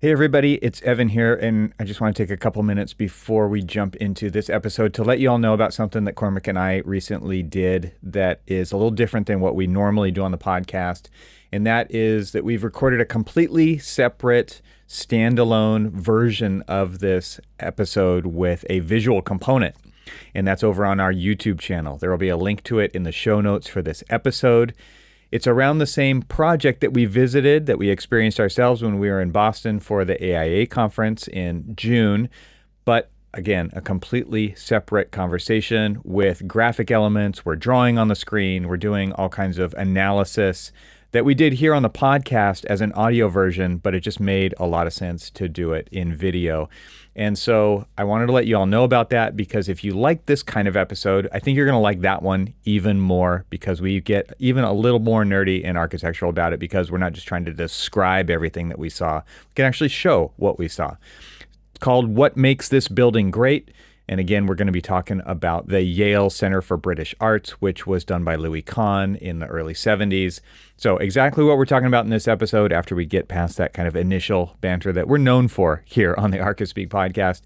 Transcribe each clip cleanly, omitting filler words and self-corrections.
Hey everybody, it's Evan here, and I just want to take a couple minutes before we jump into this episode to let you all know about something that Cormac and I recently did that is a little different than what we normally do on the podcast, and that is that we've recorded a completely separate, standalone version of this episode with a visual component, and that's over on our YouTube channel. There will be a link to it in the show notes for this episode. It's around the same project that we visited, that we experienced ourselves when we were in Boston for the AIA conference in June. But again, a completely separate conversation with graphic elements. We're drawing on the screen. We're doing all kinds of analysis that we did here on the podcast as an audio version, but it just made a lot of sense to do it in video. And so I wanted to let you all know about that, because if you like this kind of episode, I think you're going to like that one even more, because we get even a little more nerdy and architectural about it, because we're not just trying to describe everything that we saw. We can actually show what we saw. It's called What Makes This Building Great? And again, we're going to be talking about the Yale Center for British Arts, which was done by Louis Kahn in the early 70s. So exactly what we're talking about in this episode after we get past that kind of initial banter that we're known for here on the Archispeak podcast.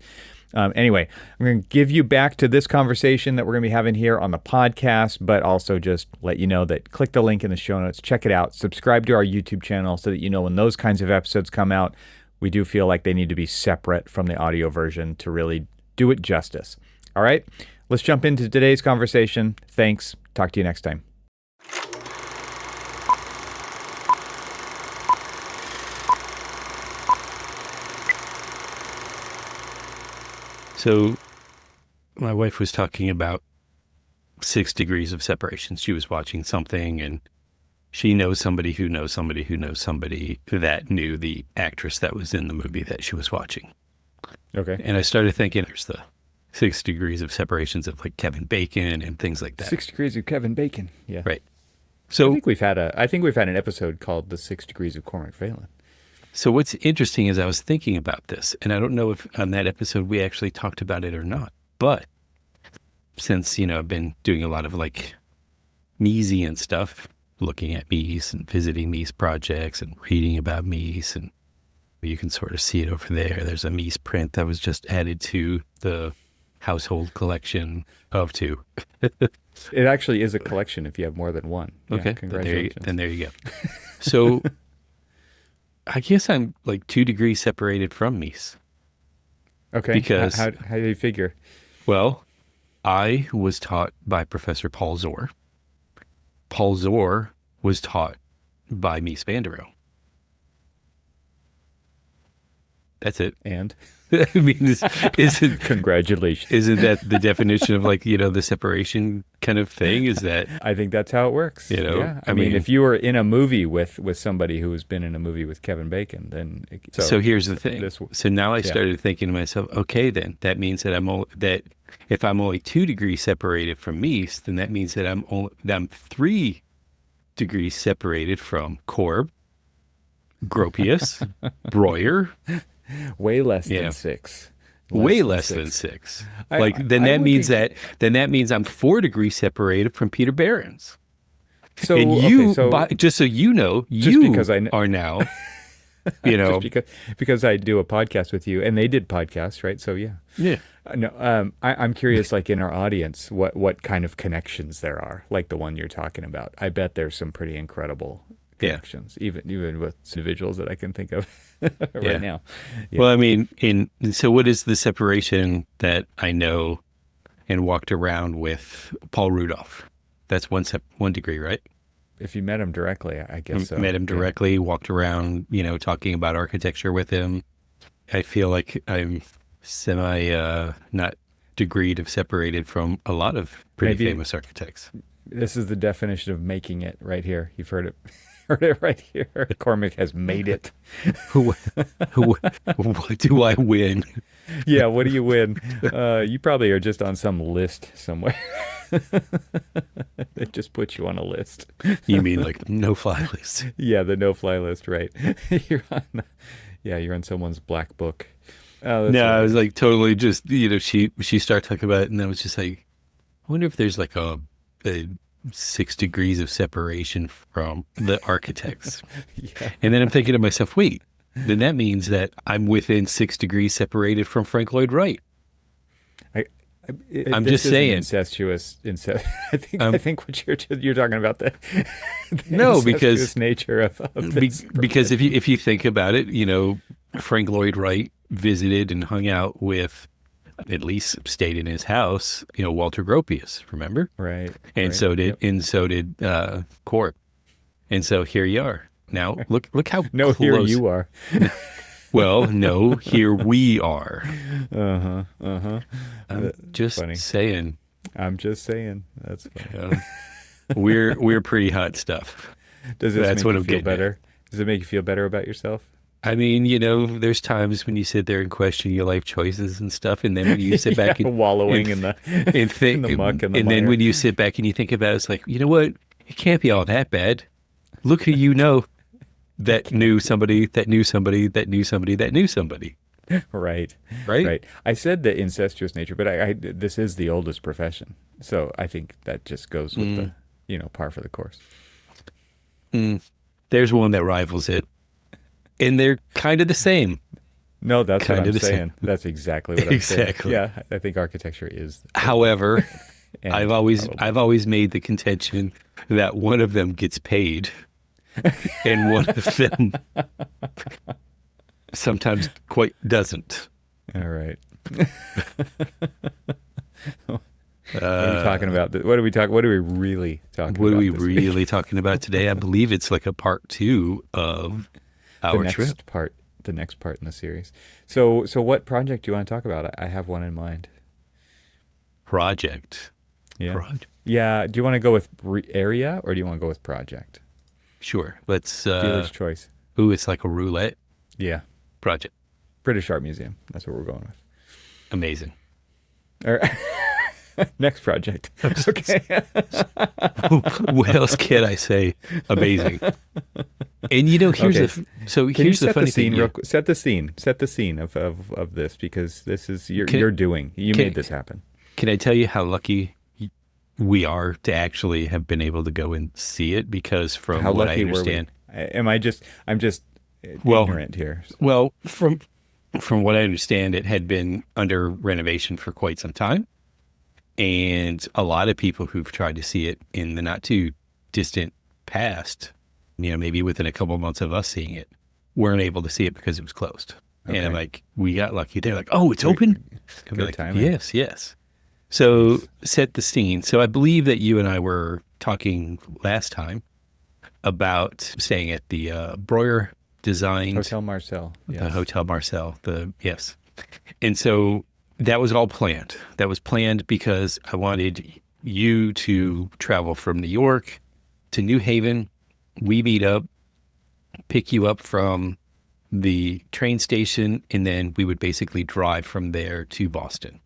Anyway, I'm going to give you back to this conversation that we're going to be having here on the podcast, but also just let you know that click the link in the show notes, check it out, subscribe to our YouTube channel so that you know when those kinds of episodes come out. We do feel like they need to be separate from the audio version to really do it justice. All right, let's jump into today's conversation. Thanks. Talk to you next time. So my wife was talking about 6 degrees of separation. She was watching something, and she knows somebody who knows somebody who knows somebody that knew the actress that was in the movie that she was watching. Okay. And I started thinking there's the 6 degrees of separations of like Kevin Bacon and things like that. 6 degrees of Kevin Bacon. Yeah. Right. So I think we've had an episode called The 6 Degrees of Cormac Phelan. So what's interesting is I was thinking about this, and I don't know if on that episode we actually talked about it or not, but since, I've been doing a lot of like Miesian stuff, looking at Mies and visiting Mies projects and reading about Mies, and you can sort of see it over there. There's a Mies print that was just added to the household collection of 2. It actually is a collection if you have more than one. Yeah, okay. Congratulations. Then there you go. So I guess I'm like 2 degrees separated from Mies. Okay. Because how do you figure? Well, I was taught by Professor Paul Zor. Paul Zor was taught by Mies van der Rohe. That's it. And? I mean, isn't Congratulations. Isn't that the definition of like, the separation kind of thing? Is that? I think that's how it works. Yeah. I mean, if you were in a movie with somebody who has been in a movie with Kevin Bacon, then... So here's the thing. So now I started thinking to myself, okay, then that means that if I'm only 2 degrees separated from Mies, then that means that I'm 3 degrees separated from Korb, Gropius, Breuer. Way less than 6. Way less than 6. That means I'm 4 degrees separated from Peter Behrens. So, and just so you know, are now, just because I do a podcast with you, and they did podcasts, right? So yeah. No, I'm curious, like in our audience, what kind of connections there are, like the one you're talking about. I bet there's some pretty incredible connections, even with individuals that I can think of right now. Yeah. Well, I mean, so what is the separation that I know and walked around with Paul Rudolph? That's 1 degree, right? If you met him directly, I guess so. Met him directly, walked around, talking about architecture with him. I feel like I'm not degreed of separated from a lot of pretty famous architects. This is the definition of making it right here. You've heard it. Heard it right here. Cormac has made it. What do I win? Yeah, what do you win? You probably are just on some list somewhere. It just puts you on a list. You mean like no-fly list? Yeah, the no-fly list, right. You're on someone's black book. Oh, no, I was like totally just, she started talking about it, and I was just like, I wonder if there's like a 6 degrees of separation from the architects. Yeah. And then I'm thinking to myself, wait, then that means that I'm within 6 degrees separated from Frank Lloyd Wright. I'm This just is saying. an incestuous. I Um, think what you're talking about the no, incestuous nature of this because project. if you think about it, Frank Lloyd Wright visited and hung out with, at least stayed in his house, Walter Gropius, remember? Right, And right. so did Yep. Corp. And so here you are. Now look how No, here close. you are. Well, no, here we are. Uh huh. Uh huh. I'm That's just funny. saying, I'm just saying. That's funny. uh, we're pretty hot stuff. Does this That's make what you I'm feel getting at. better? Does it make you feel better about yourself? I mean, there's times when you sit there and question your life choices and stuff, and then when you sit Yeah, back and wallowing and, in the and in think, the muck and the and then mire. when you sit back and you think about it, it's like, you know what? It can't be all that bad. Look who you know It that can't knew be. somebody that knew somebody that knew somebody that knew somebody, Right, right? right. I said the incestuous nature, but this is the oldest profession, so I think that just goes with the Mm, par for the course. mm. There's one that rivals it, and they're kind of the same. No, that's what Kind I'm of the same. saying. That's exactly what I'm saying. Exactly. Yeah, I think architecture is older, However, I've and always probably I've always made the contention that one of them gets paid and one of them sometimes quite doesn't. all right. What are we Uh, talking about? What are we talking? What are we really talking what are about we this week? really talking about today? I believe it's like a part two of The our trip next part in the series. So what project do you want to talk about? I have one in mind. project. Yeah. Project. Yeah. Do you want to go with area or do you want to go with project? Sure. Let's Dealer's choice. ooh, it's like a roulette Yeah. project. British Art Museum. That's what we're going with. Amazing. All right. Next project. Okay. What else can I say? Amazing. And here's Okay. so Can you here's the set the funny scene thing. real quick? Set the scene. Set the scene of this because this is Can, you're doing. You can, made this happen. can I tell you how lucky we are to actually have been able to go and see it? Because from How what I lucky were we? understand, I'm just well, ignorant here. well, from what I understand, it had been under renovation for quite some time. And a lot of people who've tried to see it in the not too distant past, maybe within a couple of months of us seeing it, weren't able to see it because it was closed. And I'm Okay. like, we got lucky. They're like, oh, it's Good- open? I'd be Good like, timing. yes, yes. So Nice. set the scene. So I believe that you and I were talking last time about staying at the Breuer designed Hotel Marcel. the Yes. Hotel Marcel. Yes. And so that was all planned. That was planned because I wanted you to travel from New York to New Haven. We meet up, pick you up from the train station, and then we would basically drive from there to Boston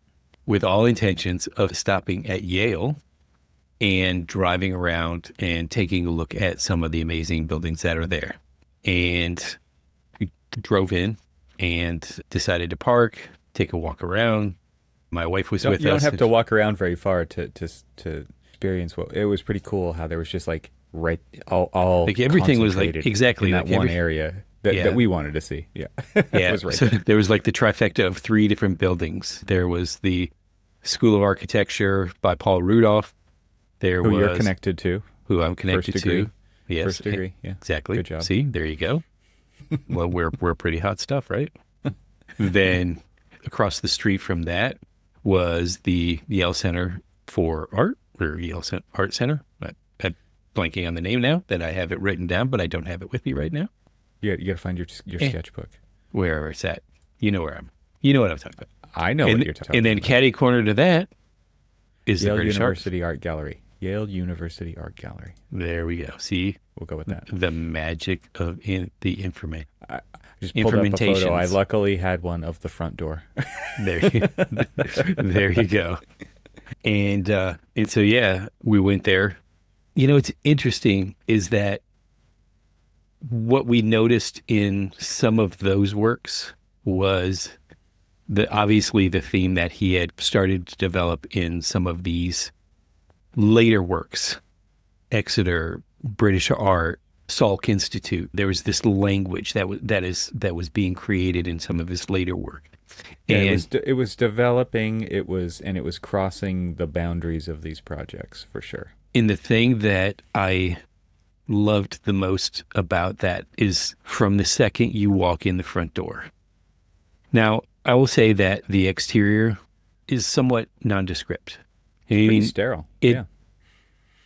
with all intentions of stopping at Yale and driving around and taking a look at some of the amazing buildings that are there. And we drove in and decided to park, take a walk around. My wife was with You don't us. have to walk around very far to experience what it was pretty cool how there was just like all Like everything was like concentrated exactly in that like one every area yeah. that we wanted to see. Yeah. It Yeah. was right So there. there was like the trifecta of 3 different buildings. There was the School of Architecture by Paul Rudolph. There Who was you're connected to. who I'm connected First degree. to. Yes. First degree. Yeah. Exactly. Good job. See, there you go. Well, we're pretty hot stuff, right? Then across the street from that was the Yale Center for Art or Art Center. I'm blanking on the name now that I have it written down, but I don't have it with me right now. You got to find your Eh. sketchbook. Wherever it's at, you know what I'm talking about. I know and, what you're talking and then about. catty corner to that is the Yale British Art. University Art Gallery. Yale University Art Gallery. There we go. See We'll go with that. the magic of the information. I just pulled up a photo. I Implementations. luckily had one of the front door. There, there you go. And so yeah, we went there. It's interesting is that what we noticed in some of those works was obviously the theme that he had started to develop in some of these later works, Exeter, British art, Salk Institute. There was this language that was being created in some of his later work. Yeah, And it was developing. It was crossing the boundaries of these projects for sure. the thing that I loved the most about that is from the second you walk in the front door. Now, I will say that the exterior is somewhat nondescript. Pretty sterile. Yeah.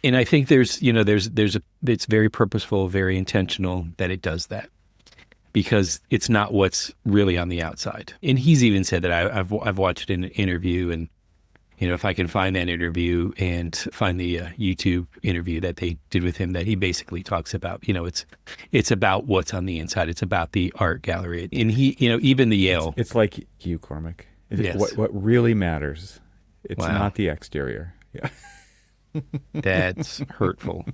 And I think it's very purposeful, very intentional that it does that, because it's not what's really on the outside. And he's even said that I've watched an interview, and if I can find that interview and find the YouTube interview that they did with him, that he basically talks about, it's about what's on the inside. It's about the art gallery. And he, even the Yale. It's like you, Cormac. Yes. What really matters. It's Wow. not the exterior. Yeah. That's hurtful.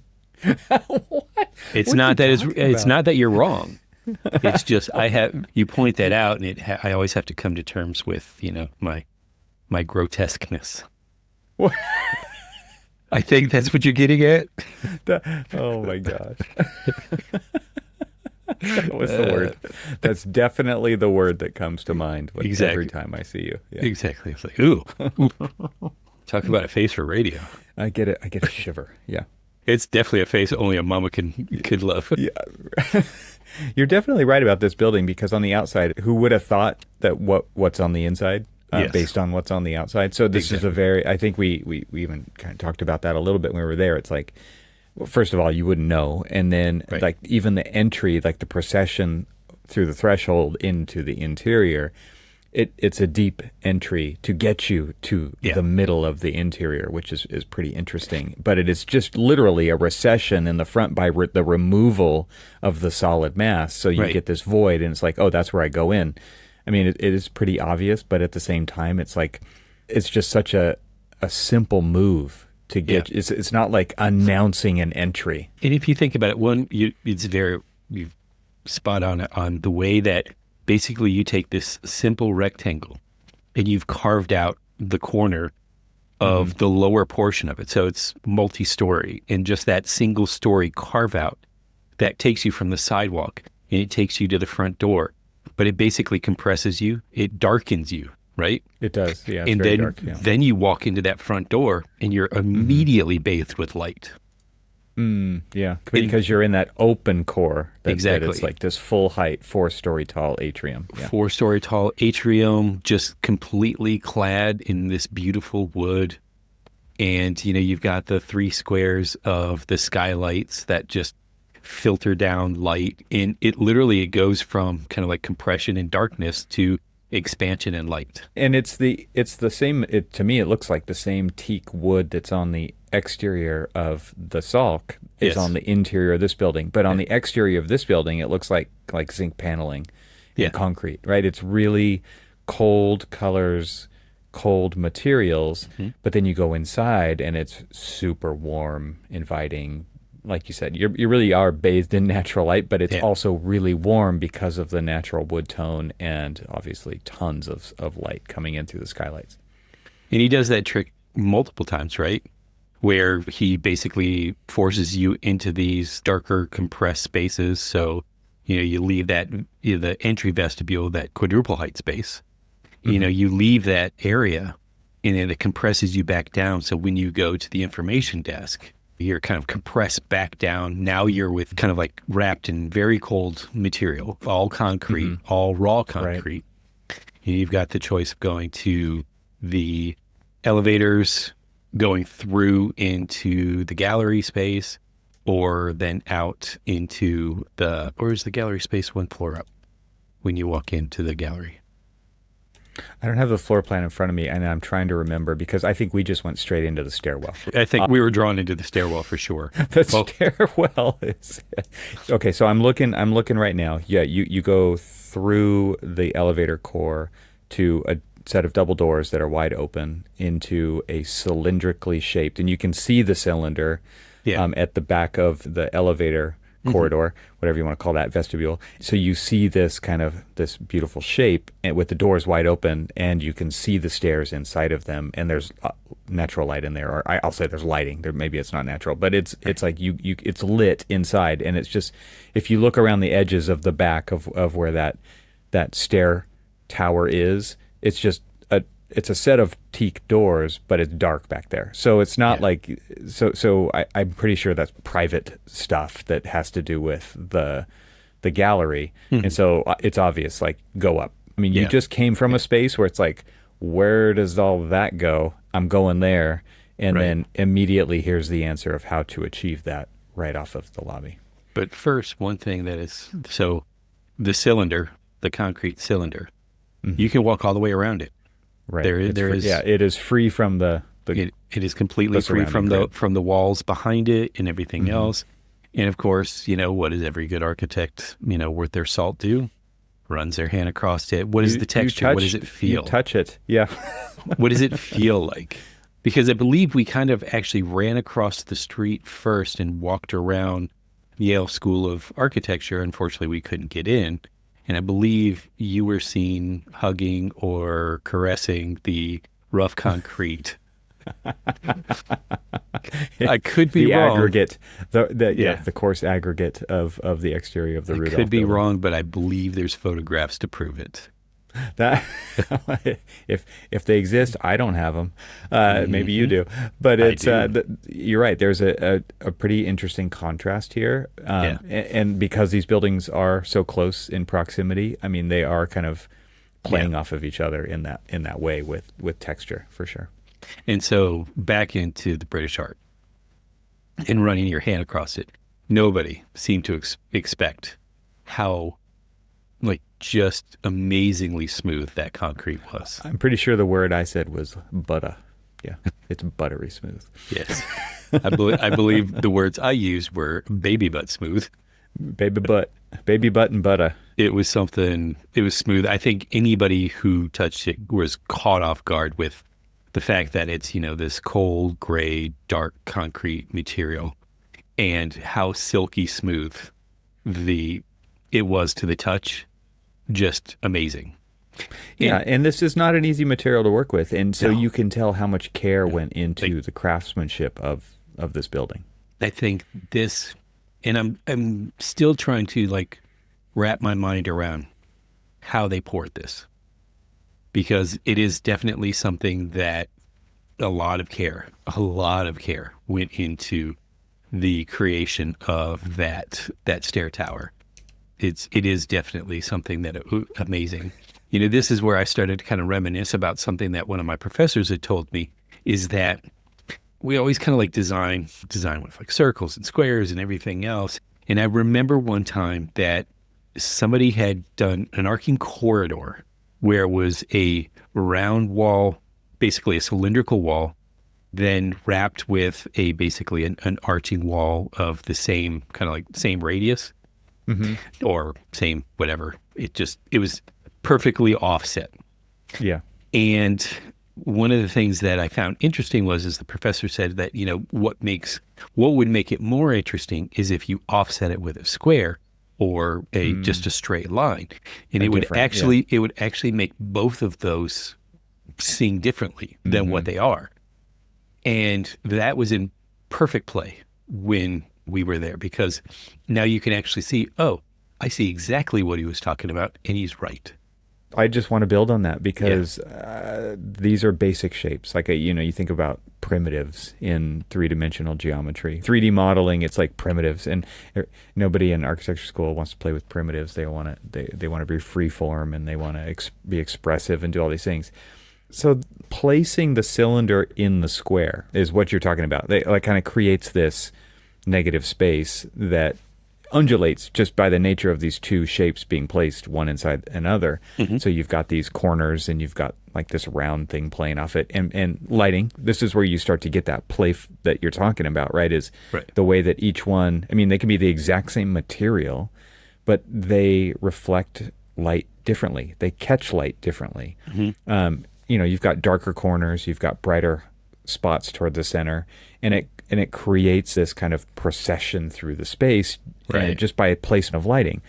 What? It's What are not you that talking it's about? not that you're wrong. It's just you point that out, and I always have to come to terms with my grotesqueness. What? I think that's what you're getting at. Oh my gosh. What's the word? That's definitely the word that comes to mind every time I see you. Yeah. Exactly. It's like, ooh. Talk about a face for radio. I get it. I get a shiver. Yeah. It's definitely a face only a mama could love. Yeah. You're definitely right about this building, because on the outside, who would have thought that what's on the inside Yes. based on what's on the outside? So this is I think we even kind of talked about that a little bit when we were there. It's like, well, first of all, you wouldn't know. And then like even the entry, like the procession through the threshold into the interior, it's a deep entry to get you to the middle of the interior, which is pretty interesting. But it is just literally a recession in the front by the removal of the solid mass. So you get this void, and it's like, oh, that's where I go in. I mean, it is pretty obvious, but at the same time, it's like, it's just such a simple move to get. Yeah. It's not like announcing an entry. And if you think about it, it's very spot on the way that basically you take this simple rectangle and you've carved out the corner of the lower portion of it. So it's multi-story, and just that single story carve out that takes you from the sidewalk and it takes you to the front door. But it basically compresses you. It darkens you, right? It does, yeah. It's and very then, dark, yeah. Then you walk into that front door and you're immediately bathed with light. Yeah, because you're in that open core. Exactly. That it's like this full height, 4-story tall atrium. Yeah. 4-story tall atrium, just completely clad in this beautiful wood. And, you've got the 3 squares of the skylights that just filter down light. And it goes from kind of like compression and darkness to expansion and light. And it's the same, to me, it looks like the same teak wood that's on the exterior of the Salk is on the interior of this building. But on the exterior of this building, it looks like zinc paneling and concrete, right? It's really cold colors, cold materials, but then you go inside and it's super warm, inviting. Like you said, you really are bathed in natural light, but it's also really warm because of the natural wood tone and obviously tons of light coming in through the skylights. And he does that trick multiple times, right? Where he basically forces you into these darker, compressed spaces. So, you leave the entry vestibule, that quadruple height space. You leave that area, and then it compresses you back down. So when you go to the information desk, you're kind of compressed back down. Now you're with kind of like wrapped in very cold material, all concrete, all raw concrete. Right. You've got the choice of going to the elevators, going through into the gallery space, or then out into or is the gallery space one floor up when you walk into the gallery? I don't have the floor plan in front of me, and I'm trying to remember, because I think we just went straight into the stairwell. I think we were drawn into the stairwell for sure. The stairwell is okay. So I'm looking right now. Yeah, you go through the elevator core to a set of double doors that are wide open into a cylindrically shaped, and you can see the cylinder at the back of the elevator corridor, whatever you want to call that, vestibule. So you see this beautiful shape, and with the doors wide open, and you can see the stairs inside of them. And there's natural light in there, or I'll say there's lighting there. Maybe it's not natural, but it's like it's lit inside, and it's just, if you look around the edges of the back of where that stair tower is, it's just it's a set of teak doors, but it's dark back there. So it's not like, I'm pretty sure that's private stuff that has to do with the gallery. And so it's obvious, like, go up. I mean, you just came from a space where it's like, where does all that go? I'm going there. And then immediately here's the answer of how to achieve that right off of the lobby. But first, one thing that is, so the cylinder, the concrete cylinder, you can walk all the way around it. Right. It is free from it is completely free from the walls behind it and everything else. And of course, what does every good architect, worth their salt do? Runs their hand across it. What is the texture? What does it feel? You touch it. Yeah. What does it feel like? Because I believe we kind of actually ran across the street first and walked around Yale School of Architecture. Unfortunately, we couldn't get in. And I believe you were seen hugging or caressing the rough concrete. I could be wrong. Aggregate, the coarse aggregate of the exterior of the Rudolph. I could be wrong, but I believe there's photographs to prove it. That if they exist, I don't have them. Maybe you do, but it's you're right. There's a pretty interesting contrast here, and because these buildings are so close in proximity, I mean, they are kind of playing off of each other in that way with texture, for sure. And so back into the British art and running your hand across it, nobody seemed to expect how just amazingly smooth that concrete was. I'm pretty sure the word I said was butter. Yeah, it's buttery smooth. Yes. I believe the words I used were baby butt smooth. Baby butt and butter. It was smooth. I think anybody who touched it was caught off guard with the fact that it's, this cold, gray, dark concrete material, and how silky smooth it was to the touch. Just amazing. And this is not an easy material to work with, and so you can tell how much care went into the craftsmanship of this building. I think this, and I'm still trying to wrap my mind around how they poured this, because it is definitely something that a lot of care went into the creation of that stair tower. It is definitely something that amazing. This is where I started to kind of reminisce about something that one of my professors had told me, is that we always kind of design with circles and squares and everything else. And I remember one time that somebody had done an arcing corridor where it was a round wall, basically a cylindrical wall, then wrapped with basically an arching wall of the same kind of same radius. Or same whatever. It was perfectly offset. Yeah. And one of the things that I found interesting is the professor said that, what would make it more interesting is if you offset it with a square or just a straight line. And it would actually make both of those seem differently than what they are. And that was in perfect play when we were there, because now you can actually see, I see exactly what he was talking about, and he's right. I just want to build on that because these are basic shapes. You think about primitives in three-dimensional geometry. 3D modeling, it's like primitives, and nobody in architecture school wants to play with primitives. They want to be free form, and they want to be expressive and do all these things. So placing the cylinder in the square is what you're talking about. They kind of creates this negative space that undulates just by the nature of these two shapes being placed one inside another. So you've got these corners, and you've got this round thing playing off it, and lighting. This is where you start to get that play that you're talking about, right? The way that each one, they can be the exact same material, but they reflect light differently. They catch light differently. You've got darker corners, you've got brighter spots toward the center, and it creates this kind of procession through the space just by placement of lighting.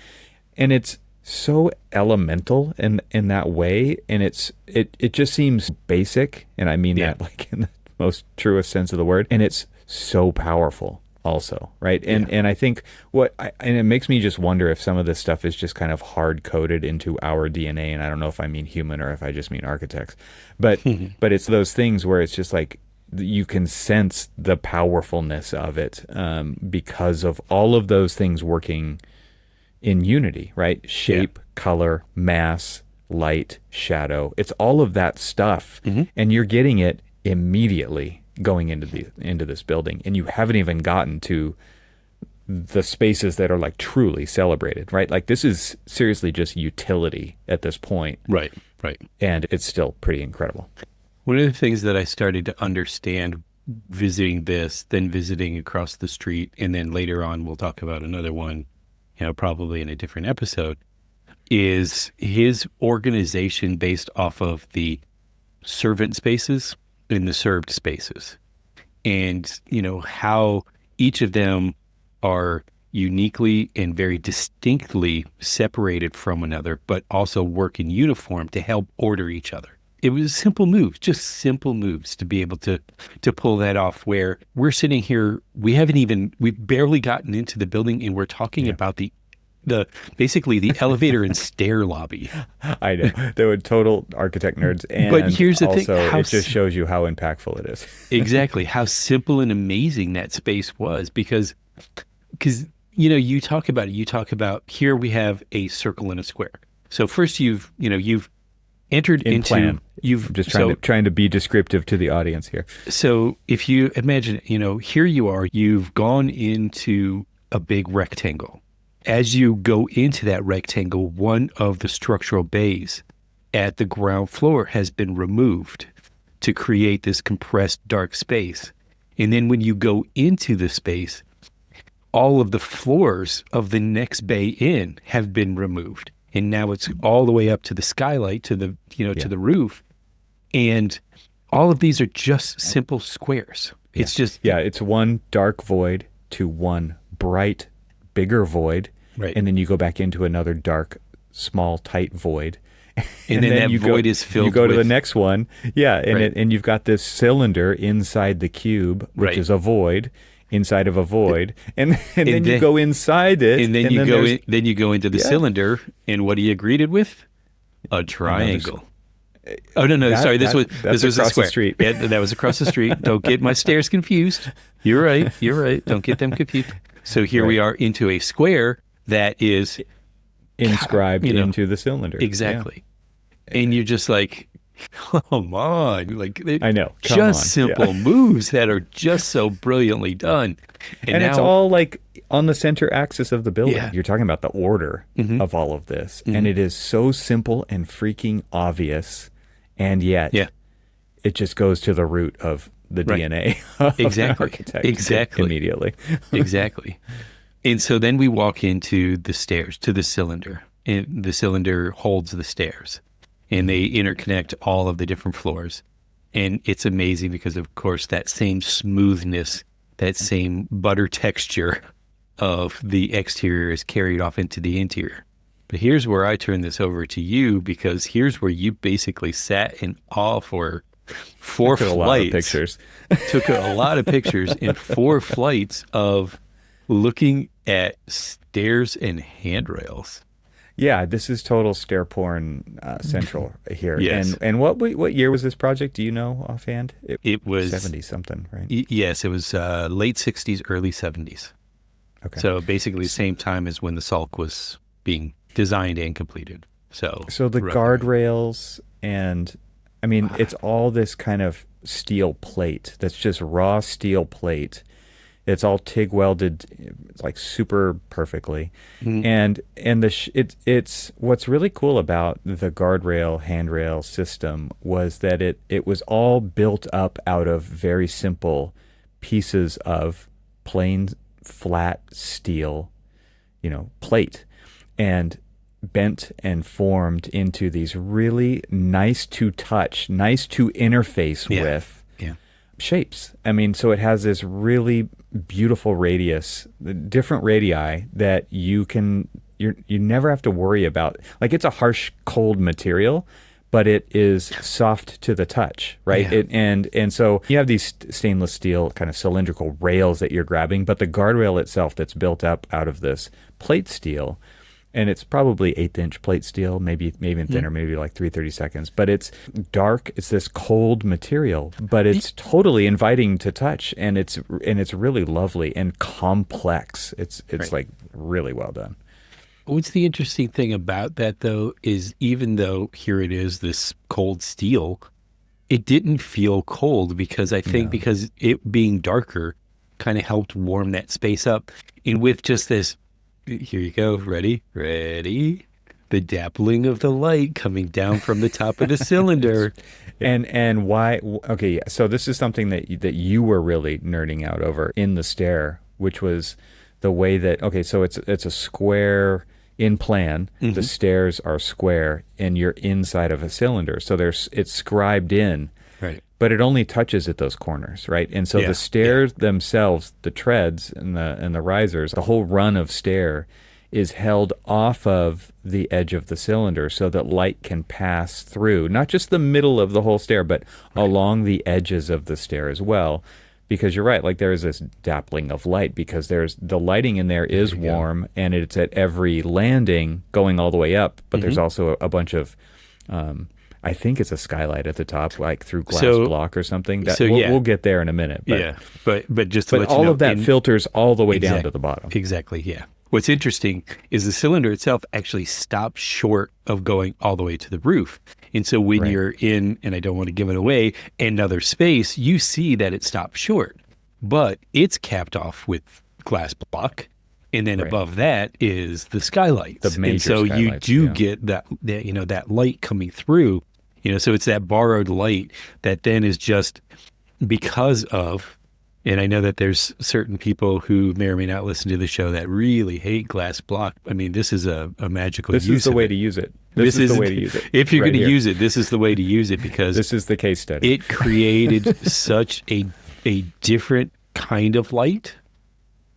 And it's so elemental in that way, and it just seems basic, and I mean that in the most truest sense of the word. And it's so powerful also, right? And I think and it makes me just wonder if some of this stuff is just kind of hard coded into our DNA. And I don't know if I mean human or if I just mean architects, but it's those things where it's just like you can sense the powerfulness of it because of all of those things working in unity, right? Shape, color, mass, light, shadow. It's all of that stuff, and you're getting it immediately going into this building, and you haven't even gotten to the spaces that are like truly celebrated, right? Like this is seriously just utility at this point. Right. And it's still pretty incredible. One of the things that I started to understand visiting this, then visiting across the street, and then later on we'll talk about another one, probably in a different episode, is his organization based off of the servant spaces and the served spaces. And, how each of them are uniquely and very distinctly separated from another, but also work in uniform to help order each other. It was simple moves, just simple moves to be able to pull that off, where we're sitting here, we've barely gotten into the building, and we're talking about the basically the elevator and stair lobby. I know. They were total architect nerds. And but here's the thing. It just shows you how impactful it is. Exactly. How simple and amazing that space was, because you talk about it. You talk about, here we have a circle and a square. So first you've entered in into plan. I'm just trying to be descriptive to the audience here. So if you imagine, here you are, you've gone into a big rectangle. As you go into that rectangle, one of the structural bays at the ground floor has been removed to create this compressed dark space. And then when you go into the space, all of the floors of the next bay in have been removed. And now it's all the way up to the skylight, to the to the roof. And all of these are just simple squares. It's just it's one dark void to one bright, bigger void. Right. And then you go back into another dark, small, tight void. And then that void is filled with... You go to the next one. Yeah, and you've got this cylinder inside the cube, which is a void inside of a void. And then you go inside it. And then you go into the cylinder, and what are you greeted with? A triangle. Oh, no, sorry. This was a square. The street. Yeah, that was across the street. Don't get my stairs confused. You're right. Don't get them confused. So here we are into a square that is inscribed into the cylinder. Exactly. Yeah. And you're just like, come on. Like, I know. Just simple moves that are just so brilliantly done. And now, it's all like on the center axis of the building. Yeah. You're talking about the order of all of this. And it is so simple and freaking obvious. And yet it just goes to the root of the DNA of an architect immediately. Exactly. And so then we walk into the stairs, to the cylinder, and the cylinder holds the stairs, and they interconnect all of the different floors. And it's amazing because, of course, that same smoothness, that same butter texture of the exterior is carried off into the interior. But here's where I turn this over to you, because here's where you basically sat in awe for 4 flights. A lot of pictures. Took a lot of pictures in 4 flights of looking at stairs and handrails. Yeah, this is total stair porn central here. Yes. And what year was this project? Do you know offhand? It was 70 something, right? Yes, it was late 60s, early 70s. Okay. So basically the same time as when the Salk was being designed and completed. So the guardrails, and I mean, it's all this kind of steel plate that's just raw steel plate. It's all TIG welded, like super perfectly, and it's what's really cool about the guardrail handrail system was that it was all built up out of very simple pieces of plain flat steel, plate, and bent and formed into these really nice to touch, nice to interface with shapes. I mean, so it has this really beautiful radius, different radii that you never have to worry about. Like, it's a harsh, cold material, but it is soft to the touch, right? Yeah. And so you have these stainless steel kind of cylindrical rails that you're grabbing, but the guardrail itself that's built up out of this plate steel, and it's probably 1/8-inch plate steel, maybe even thinner, maybe like 3/32, but it's dark. It's this cold material, but it's totally inviting to touch, and it's really lovely and complex. It's like really well done. What's the interesting thing about that, though, is even though here it is, this cold steel, it didn't feel cold because I think because it being darker kind of helped warm that space up. And with just this, here you go, ready, the dappling of the light coming down from the top of the cylinder. And why? Okay, yeah. So this is something that you were really nerding out over in the stair, which was the way that, okay, so it's a square in plan. The stairs are square, and you're inside of a cylinder, so it's scribed in, Right. but it only touches at those corners, right? And so the stairs themselves, the treads and the risers, the whole run of stair is held off of the edge of the cylinder so that light can pass through, not just the middle of the whole stair, but along the edges of the stair as well. Because you're right, like there is this dappling of light because the lighting in there is warm, and it's at every landing going all the way up. But there's also a bunch of, I think it's a skylight at the top, like through glass block or something. We'll get there in a minute. But, but just to let you all know, of that filters all the way down to the bottom. Exactly, yeah. What's interesting is the cylinder itself actually stops short of going all the way to the roof. And so when you're in, and I don't want to give it away, another space, you see that it stops short. But it's capped off with glass block. And then above that is the skylights. The major and so skylights, you do get that light coming through. So it's that borrowed light that then is just because of, and I know that there's certain people who may or may not listen to the show that really hate glass block. I mean, this is a magical use. This is the way to use it. This is the way to use it. If you're going to use it, this is the way to use it because this is the case study. It created such a different kind of light.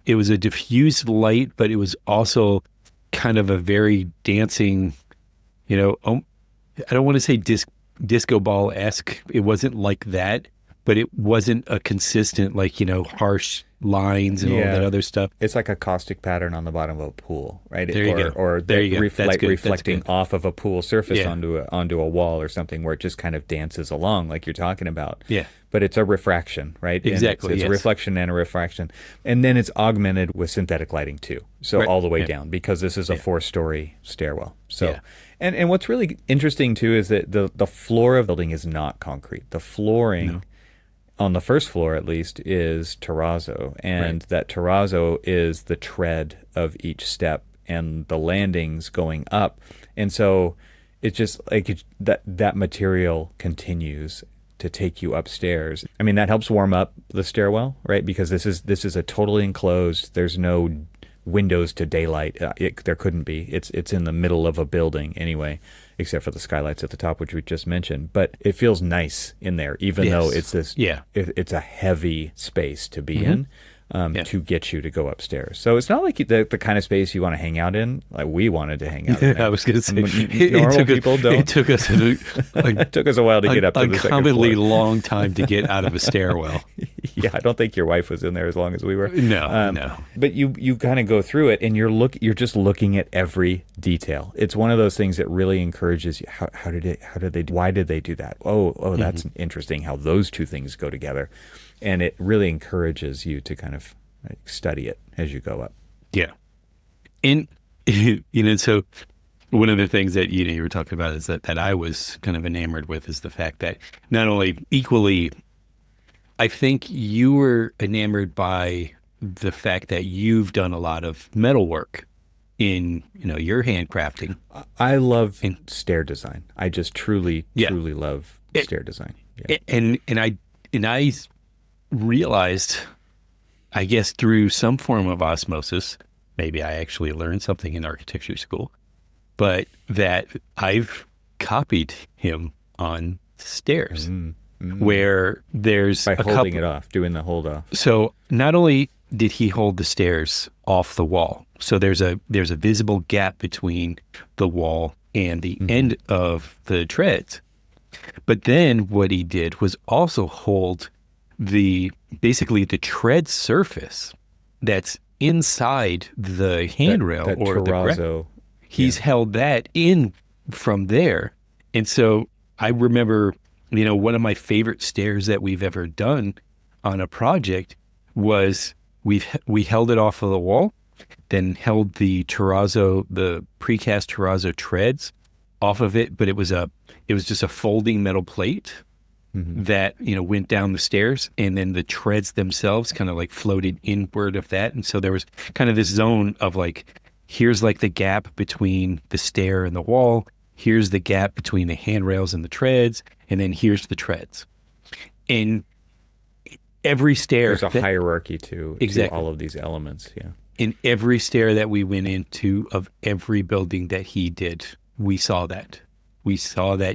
It was a diffused light, but it was also kind of a very dancing, I don't want to say disco ball-esque. It wasn't like that, but it wasn't a consistent, harsh lines and all that other stuff. It's like a caustic pattern on the bottom of a pool, right? There you go. Or there you go. Reflecting off of a pool surface onto a wall or something where it just kind of dances along like you're talking about. Yeah. But it's a refraction, right? Exactly. It's a reflection and a refraction. And then it's augmented with synthetic lighting too. So all the way down, because this is a 4-story stairwell. So and what's really interesting too is that the floor of the building is not concrete. The flooring on the first floor, at least, is terrazzo, and that terrazzo is the tread of each step and the landings going up, and so it's just like that material continues to take you upstairs. I mean, that helps warm up the stairwell, right? Because this is a totally enclosed. There's no windows to daylight. There couldn't be. It's in the middle of a building anyway, except for the skylights at the top, which we just mentioned. But it feels nice in there, even though it's this. It's a heavy space to be in. To get you to go upstairs. So it's not like the kind of space you want to hang out in, like we wanted to hang out in. I was going to say, normal people don't. It took us it took us a while to get up to the second floor. A commonly long time to get out of a stairwell. Yeah, I don't think your wife was in there as long as we were. No. But you kind of go through it, and you're just looking at every detail. It's one of those things that really encourages you. Why did they do that? Oh, that's interesting how those two things go together. And it really encourages you to kind of study it as you go up. Yeah. And, so one of the things that, you were talking about is that I was kind of enamored with is the fact that not only equally, I think you were enamored by the fact that you've done a lot of metal work in, your handcrafting. I love stair design. I just truly love stair design. Yeah. And I realized, I guess through some form of osmosis, maybe I actually learned something in architecture school, but that I've copied him on stairs where there's by holding it off, doing the hold off. So not only did he hold the stairs off the wall, so there's a visible gap between the wall and the end of the treads. But then what he did was also hold basically the tread surface that's inside the handrail that or the terrazzo. He's held that in from there. And so I remember, one of my favorite stairs that we've ever done on a project was we held it off of the wall, then held the terrazzo, the precast terrazzo treads off of it, but it was just a folding metal plate that, went down the stairs, and then the treads themselves kind of like floated inward of that. And so there was kind of this zone of like, here's like the gap between the stair and the wall, here's the gap between the handrails and the treads, and then here's the treads. And every stair, there's a hierarchy to all of these elements. Yeah. In every stair that we went into of every building that he did, we saw that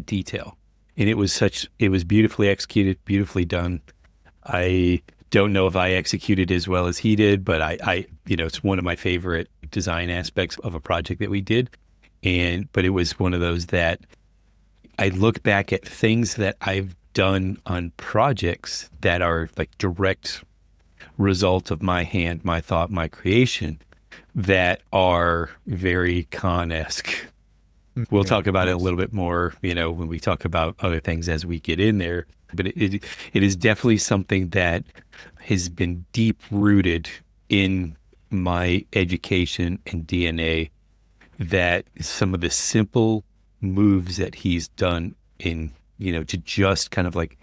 detail. And it was beautifully executed, beautifully done. I don't know if I executed as well as he did, but I it's one of my favorite design aspects of a project that we did. But it was one of those that I look back at things that I've done on projects that are like direct result of my hand, my thought, my creation, that are very Kahn-esque. We'll talk about it a little bit more, when we talk about other things as we get in there. But it is definitely something that has been deep rooted in my education and DNA, that some of the simple moves that he's done in, to just kind of like,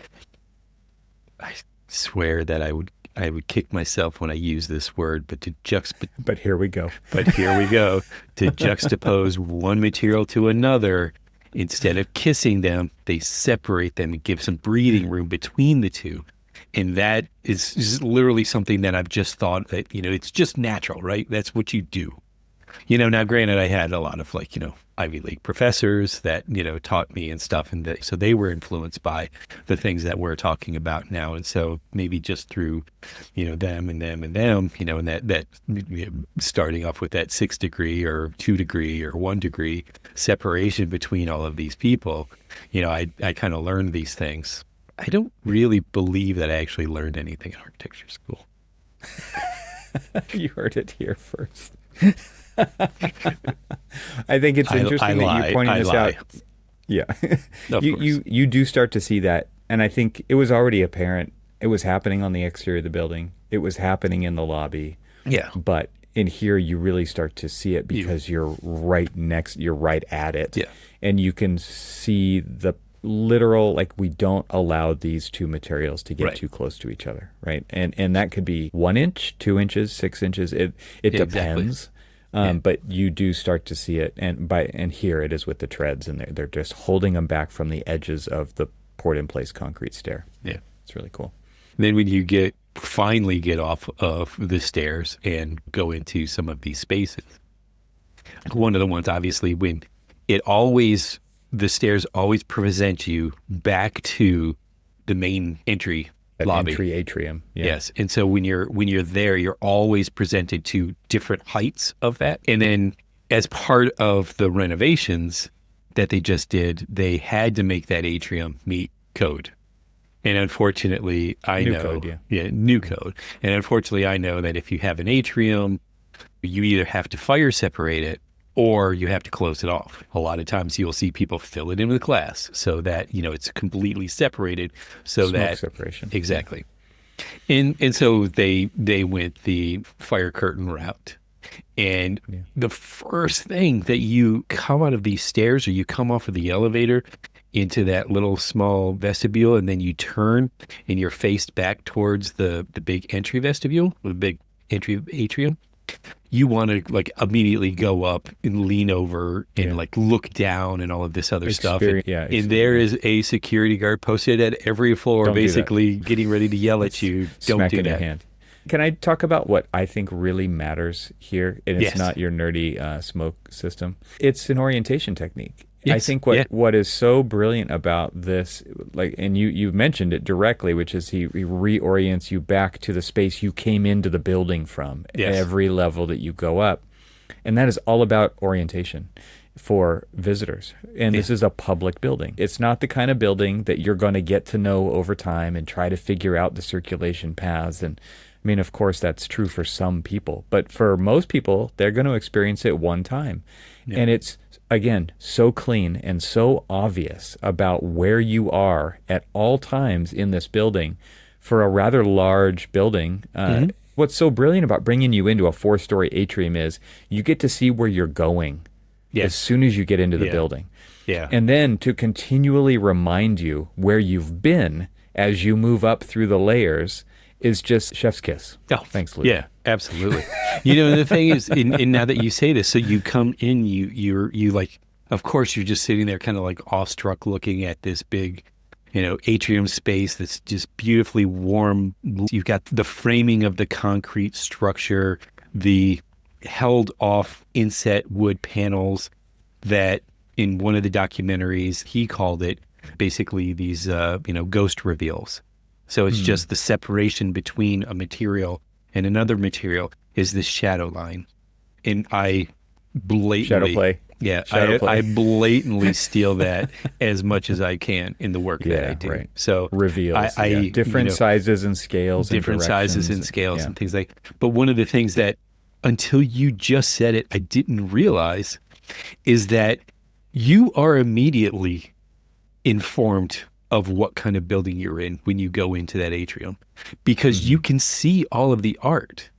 I swear that I would kick myself when I use this word, but But here we go. To juxtapose one material to another, instead of kissing them, they separate them and give some breathing room between the two. And that is just literally something that I've just thought that, it's just natural, right? That's what you do. Now granted, I had a lot of Ivy League professors that, taught me and stuff. And so they were influenced by the things that we're talking about now. And so maybe just through, them and them and them, and that starting off with that 6 degree or 2 degree or 1 degree separation between all of these people, I kind of learned these things. I don't really believe that I actually learned anything in architecture school. You heard it here first. I think it's interesting that you're pointing this out. Yeah. You do start to see that. And I think it was already apparent. It was happening on the exterior of the building. It was happening in the lobby. Yeah. But in here, you really start to see it because you're right at it. Yeah. And you can see the literal, like, we don't allow these two materials to get too close to each other. Right. And that could be 1 inch, 2 inches, 6 inches. It depends. But you do start to see it, and here it is with the treads, and they're just holding them back from the edges of the poured-in-place concrete stair. Yeah, it's really cool. Then when you finally get off of the stairs and go into some of these spaces, one of the ones, obviously, when the stairs always present you back to the main entry lobby. Entry atrium. Yeah. Yes. And so when you're there, you're always presented to different heights of that. And then as part of the renovations that they just did, they had to make that atrium meet code. And unfortunately, new code. And unfortunately, I know that if you have an atrium, you either have to fire separate it or you have to close it off. A lot of times you'll see people fill it in with glass so that, it's completely separated. So Smoke that separation. Exactly. And so they went the fire curtain route. And the first thing that you come out of these stairs, or you come off of the elevator into that little small vestibule, and then you turn and you're faced back towards the big entry vestibule, the big entry atrium, you want to like immediately go up and lean over and like look down and all of this other stuff. And there is a security guard posted at every floor, basically getting ready to yell at you. Don't do that. Hand. Can I talk about what I think really matters here? And it's not your nerdy smoke system. It's an orientation technique. Yes. I think what is so brilliant about this, like, and you mentioned it directly, which is he reorients you back to the space you came into the building from, every level that you go up. And that is all about orientation. for visitors. And this is a public building. It's not the kind of building that you're going to get to know over time and try to figure out the circulation paths. And I mean, of course, that's true for some people, but for most people, they're going to experience it one time. Yeah. And it's, again, so clean and so obvious about where you are at all times in this building for a rather large building. What's so brilliant about bringing you into a 4-story atrium is you get to see where you're going as soon as you get into the building. Yeah. And then to continually remind you where you've been as you move up through the layers is just chef's kiss. Oh, thanks, Louis. Yeah, absolutely. The thing is, and now that you say this, so you come in, you like, of course, you're just sitting there kind of like awestruck looking at this big, atrium space that's just beautifully warm. You've got the framing of the concrete structure, the held off inset wood panels that in one of the documentaries, he called it basically these, ghost reveals. So it's just the separation between a material and another material is this shadow line. And I blatantly... Shadow play. Yeah, Shadow play. I blatantly steal that as much as I can in the work that I do. Right. So reveals, different sizes and scales, different sizes and scales and things like. But one of the things that, until you just said it, I didn't realize, is that you are immediately informed of what kind of building you're in when you go into that atrium, because you can see all of the art.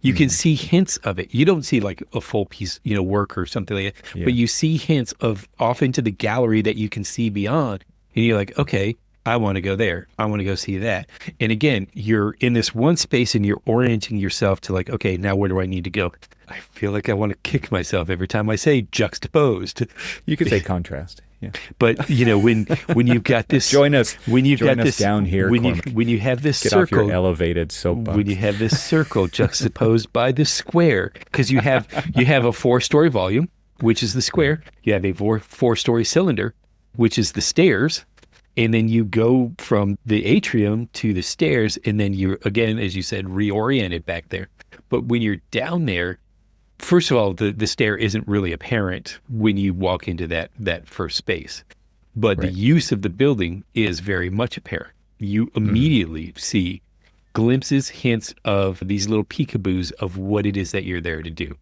You can see hints of it. You don't see like a full piece, work or something like that, but you see hints of off into the gallery that you can see beyond. And you're like, okay, I want to go there. I want to go see that. And again, you're in this one space and you're orienting yourself to like, okay, now where do I need to go? I feel like I want to kick myself every time I say juxtaposed. You could say contrast. Yeah. But when you've got this, join us down here. When you have this Get circle, off your elevated soapbox. When you have this circle juxtaposed by this square, because you have a 4-story volume, which is the square. You have a 4-story cylinder, which is the stairs, and then you go from the atrium to the stairs, and then you again, as you said, reoriented back there. But when you're down there, first of all, the stair isn't really apparent when you walk into that first space, but the use of the building is very much apparent. You immediately see glimpses, hints of these little peekaboos of what it is that you're there to do.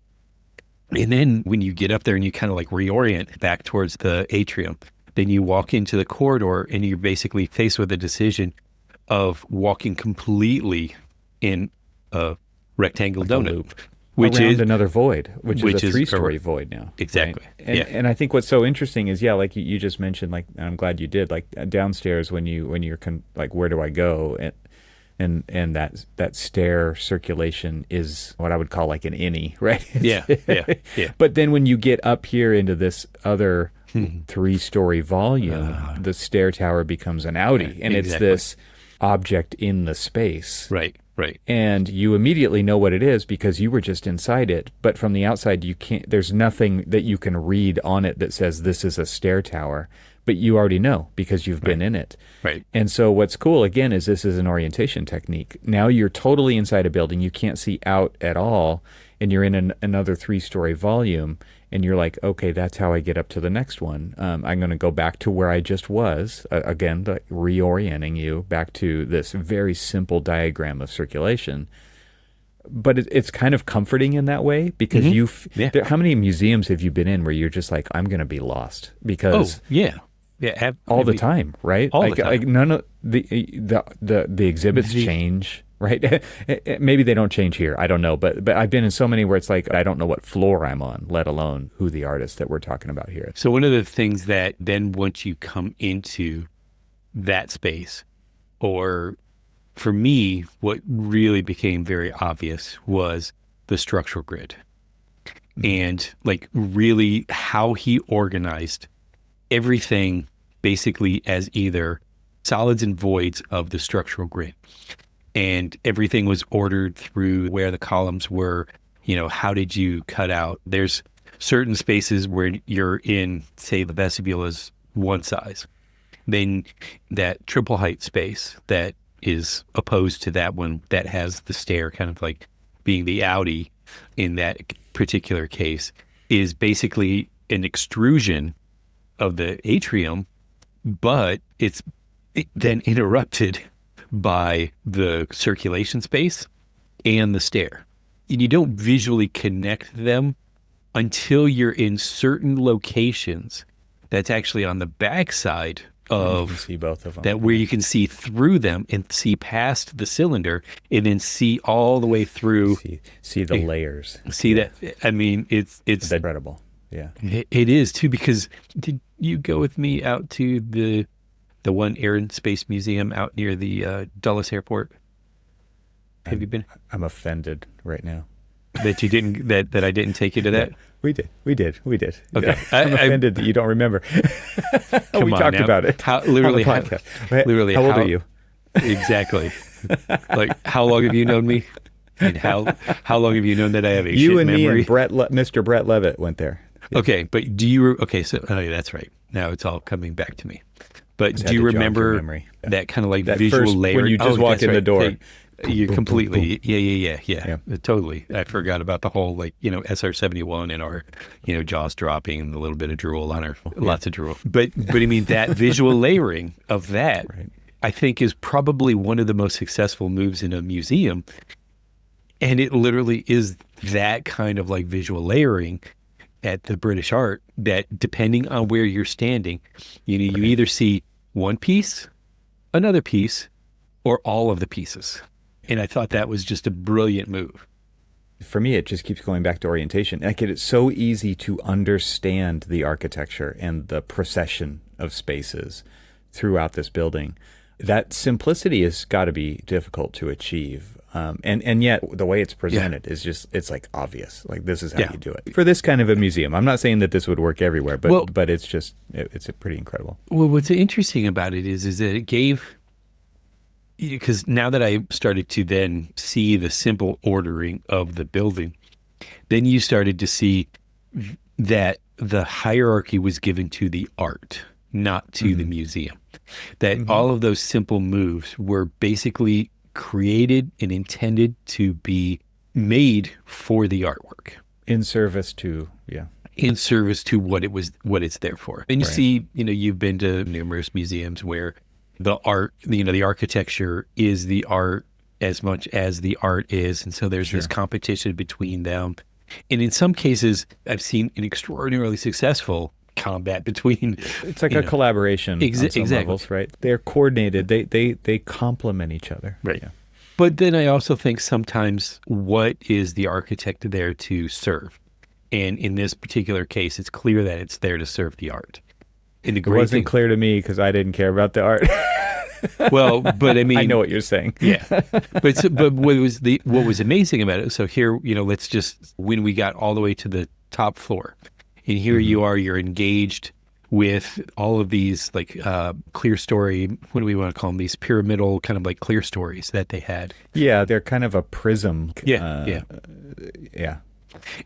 And then when you get up there and you kind of like reorient back towards the atrium, then you walk into the corridor and you're basically faced with a decision of walking completely in a rectangle donut. Loop. Which is another void, which is a 3-story void now. Exactly. Right? And I think what's so interesting is, like you just mentioned, like, and I'm glad you did, like downstairs when you're like, where do I go? And that stair circulation is what I would call like an innie, right? Yeah. But then when you get up here into this other 3-story volume, the stair tower becomes an outie, and it's this object in the space. Right. And you immediately know what it is because you were just inside it. But from the outside, you can't. There's nothing that you can read on it that says this is a stair tower. But you already know because you've been in it. Right. And so what's cool again is this is an orientation technique. Now you're totally inside a building. You can't see out at all, and you're in another 3-story volume. And you're like, okay, that's how I get up to the next one. I'm going to go back to where I just was. Again, reorienting you back to this very simple diagram of circulation. But it's kind of comforting in that way because how many museums have you been in where you're just like, I'm going to be lost? Because all the time, right? All the time. Like none of the exhibits change. Right? Maybe they don't change here. I don't know. But I've been in so many where it's like, I don't know what floor I'm on, let alone who the artist that we're talking about here. So one of the things that then once you come into that space, or for me, what really became very obvious was the structural grid. And like really how he organized everything basically as either solids and voids of the structural grid. And everything was ordered through where the columns were, how did you cut out? There's certain spaces where you're in, say the vestibule is one size. Then that triple height space that is opposed to that one that has the stair kind of like being the outie in that particular case is basically an extrusion of the atrium, but it's then interrupted by the circulation space and the stair. And you don't visually connect them until you're in certain locations that's actually on the backside of you can see both of them. that, where you can see through them and see past the cylinder and then see all the way through. See the layers. See that? I mean, it's incredible. Yeah. It is too, because did you go with me out to the one Air and Space Museum out near the Dulles Airport? Have you been? I'm offended right now. That you didn't, that I didn't take you to that? Yeah, we did. Okay. I'm offended that you don't remember. Come we on talked now. about it. How on the podcast. How old are you? Exactly. Like, how long have you known me? And how long have you known that I have a You shit and memory? me and Mr. Brett Levitt went there. Yeah. Okay, but do you? Okay, so yeah, that's right. Now it's all coming back to me. But Just do you had to jog your remember memory. Yeah. that kind of like That visual first, layer when you just walk that's in the right. door? Hey, you boom, completely, boom. yeah, totally. I forgot about the whole, like, SR-71 and our, jaws dropping and a little bit of drool on her, lots of drool. But I mean, that visual layering of that, Right. I think, is probably one of the most successful moves in a museum. And it literally is that kind of like visual layering at the British Art that, depending on where you're standing, you either see one piece, another piece, or all of the pieces. And I thought that was just a brilliant move. For me, it just keeps going back to orientation. Like, it's so easy to understand the architecture and the procession of spaces throughout this building. That simplicity has got to be difficult to achieve. And yet the way it's presented is just, it's like obvious. Like, this is how you do it. For this kind of a museum. I'm not saying that this would work everywhere, but it's just, it's pretty incredible. Well, what's interesting about it is that it gave, because now that I started to then see the simple ordering of the building, then you started to see that the hierarchy was given to the art, not to the museum. That all of those simple moves were basically created and intended to be made for the artwork. In service to, In service to what it's there for. And you see, you've been to numerous museums where the art, the architecture is the art as much as the art is. And so there's this competition between them. And in some cases, I've seen an extraordinarily successful combat between. It's like a collaboration on some levels, right? They're coordinated. They complement each other. Right. Yeah. But then I also think sometimes, what is the architect there to serve? And in this particular case, it's clear that it's there to serve the art. And the It wasn't clear to me because I didn't care about the art. Well, but I mean, I know what you're saying. Yeah, but what was amazing about it? So here, let's just, when we got all the way to the top floor, and here you're engaged with all of these like clear story. What do we want to call them? These pyramidal kind of like clear stories that they had. Yeah, they're kind of a prism. Yeah.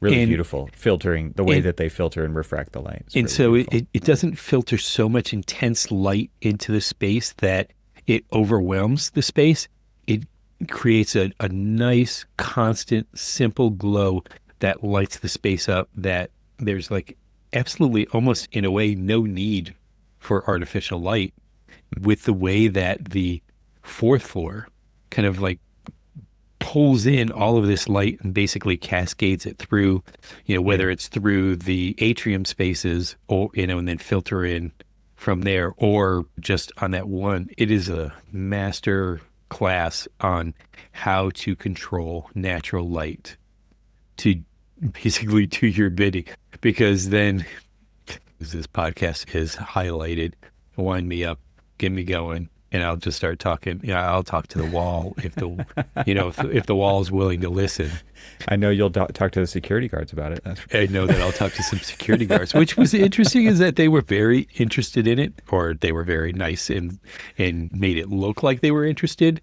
Really beautiful, filtering the way that they filter and refract the light. And so it doesn't filter so much intense light into the space that it overwhelms the space. It creates a nice, constant, simple glow that lights the space up, that there's like absolutely, almost in a way, no need for artificial light, with the way that the fourth floor kind of like pulls in all of this light and basically cascades it through, whether it's through the atrium spaces or, and then filter in from there, or just on that one. It is a master class on how to control natural light to basically do your bidding, because then, as this podcast is highlighted, wind me up, get me going, and I'll just start talking. I'll talk to the wall if the, if the wall is willing to listen. I know you'll talk to the security guards about it. I know that I'll talk to some security guards, which was interesting, is that they were very interested in it, or they were very nice and made it look like they were interested.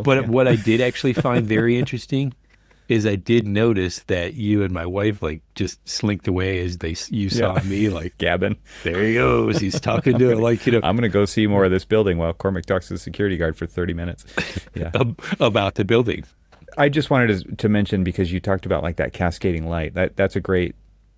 But what I did actually find very interesting is I did notice that you and my wife like just slinked away as you saw me, like, gabbing. There he goes. He's talking to like, I'm going to go see more of this building while Cormac talks to the security guard for 30 minutes. Yeah. About the building. I just wanted to mention, because you talked about like that cascading light. That's a great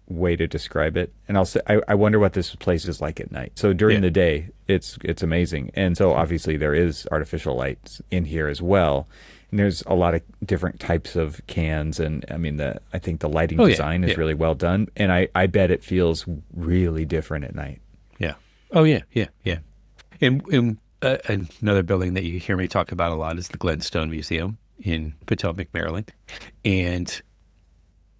way to describe it. And I'll say, I wonder what this place is like at night. So during the day, it's amazing. And so obviously there is artificial lights in here as well. And there's a lot of different types of cans. And I mean, I think the lighting design is really well done. And I bet it feels really different at night. Yeah. Oh, yeah. And another building that you hear me talk about a lot is the Glenstone Museum in Potomac, Maryland. And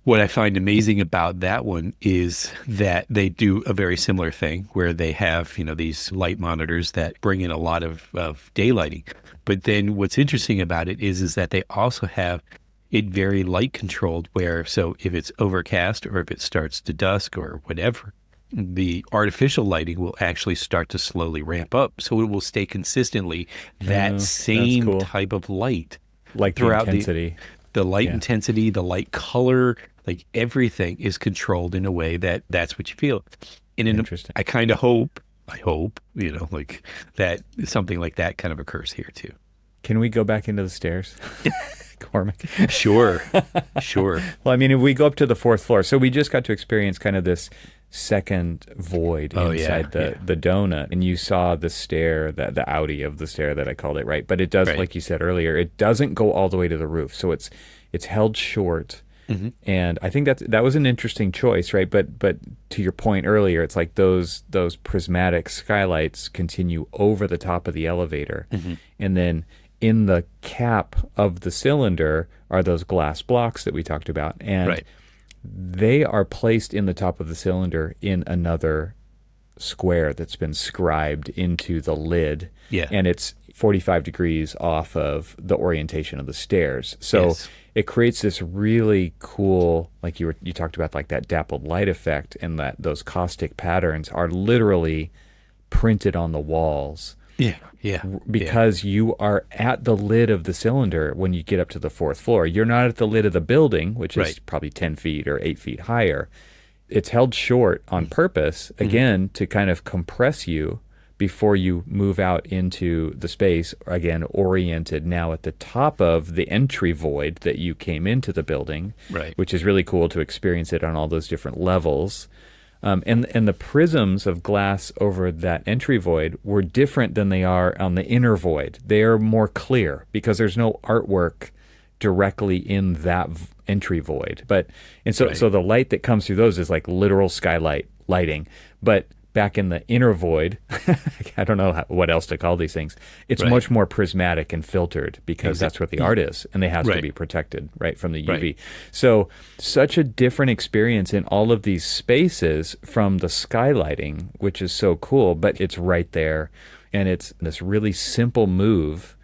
what I find amazing about that one is that they do a very similar thing where they have, these light monitors that bring in a lot of daylighting. But then what's interesting about it is that they also have it very light controlled where, so if it's overcast or if it starts to dusk or whatever, the artificial lighting will actually start to slowly ramp up. So it will stay consistently that same type of light. Like throughout the intensity. The light intensity, the light color, like everything is controlled in a way that's what you feel. Interesting. I kind of hope, like that something like that kind of occurs here too. Can we go back into the stairs? Cormac? Sure. Well, I mean, if we go up to the fourth floor, so we just got to experience kind of this second void inside the donut, and you saw the stair, the outie of the stair that I called it, right? But it does, like you said earlier, it doesn't go all the way to the roof, so it's held short. Mm-hmm. And I think that was an interesting choice, right? But to your point earlier, it's like those prismatic skylights continue over the top of the elevator, and then in the cap of the cylinder are those glass blocks that we talked about, and they are placed in the top of the cylinder in another square that's been scribed into the lid, and it's 45 degrees off of the orientation of the stairs. So it creates this really cool, like you talked about, like that dappled light effect, and that those caustic patterns are literally printed on the walls. Because you are at the lid of the cylinder when you get up to the fourth floor. You're not at the lid of the building, which is probably 10 feet or 8 feet higher. It's held short on purpose, again, to kind of compress you before you move out into the space, again, oriented now at the top of the entry void that you came into the building, which is really cool to experience it on all those different levels. And the prisms of glass over that entry void were different than they are on the inner void. They are more clear because there's no artwork directly in that entry void. So the light that comes through those is like literal skylight lighting. But back in the inner void, I don't know what else to call these things. It's much more prismatic and filtered because that's where the art is, and it has to be protected from the UV. So such a different experience in all of these spaces from the skylighting, which is so cool, but it's right there, and it's this really simple move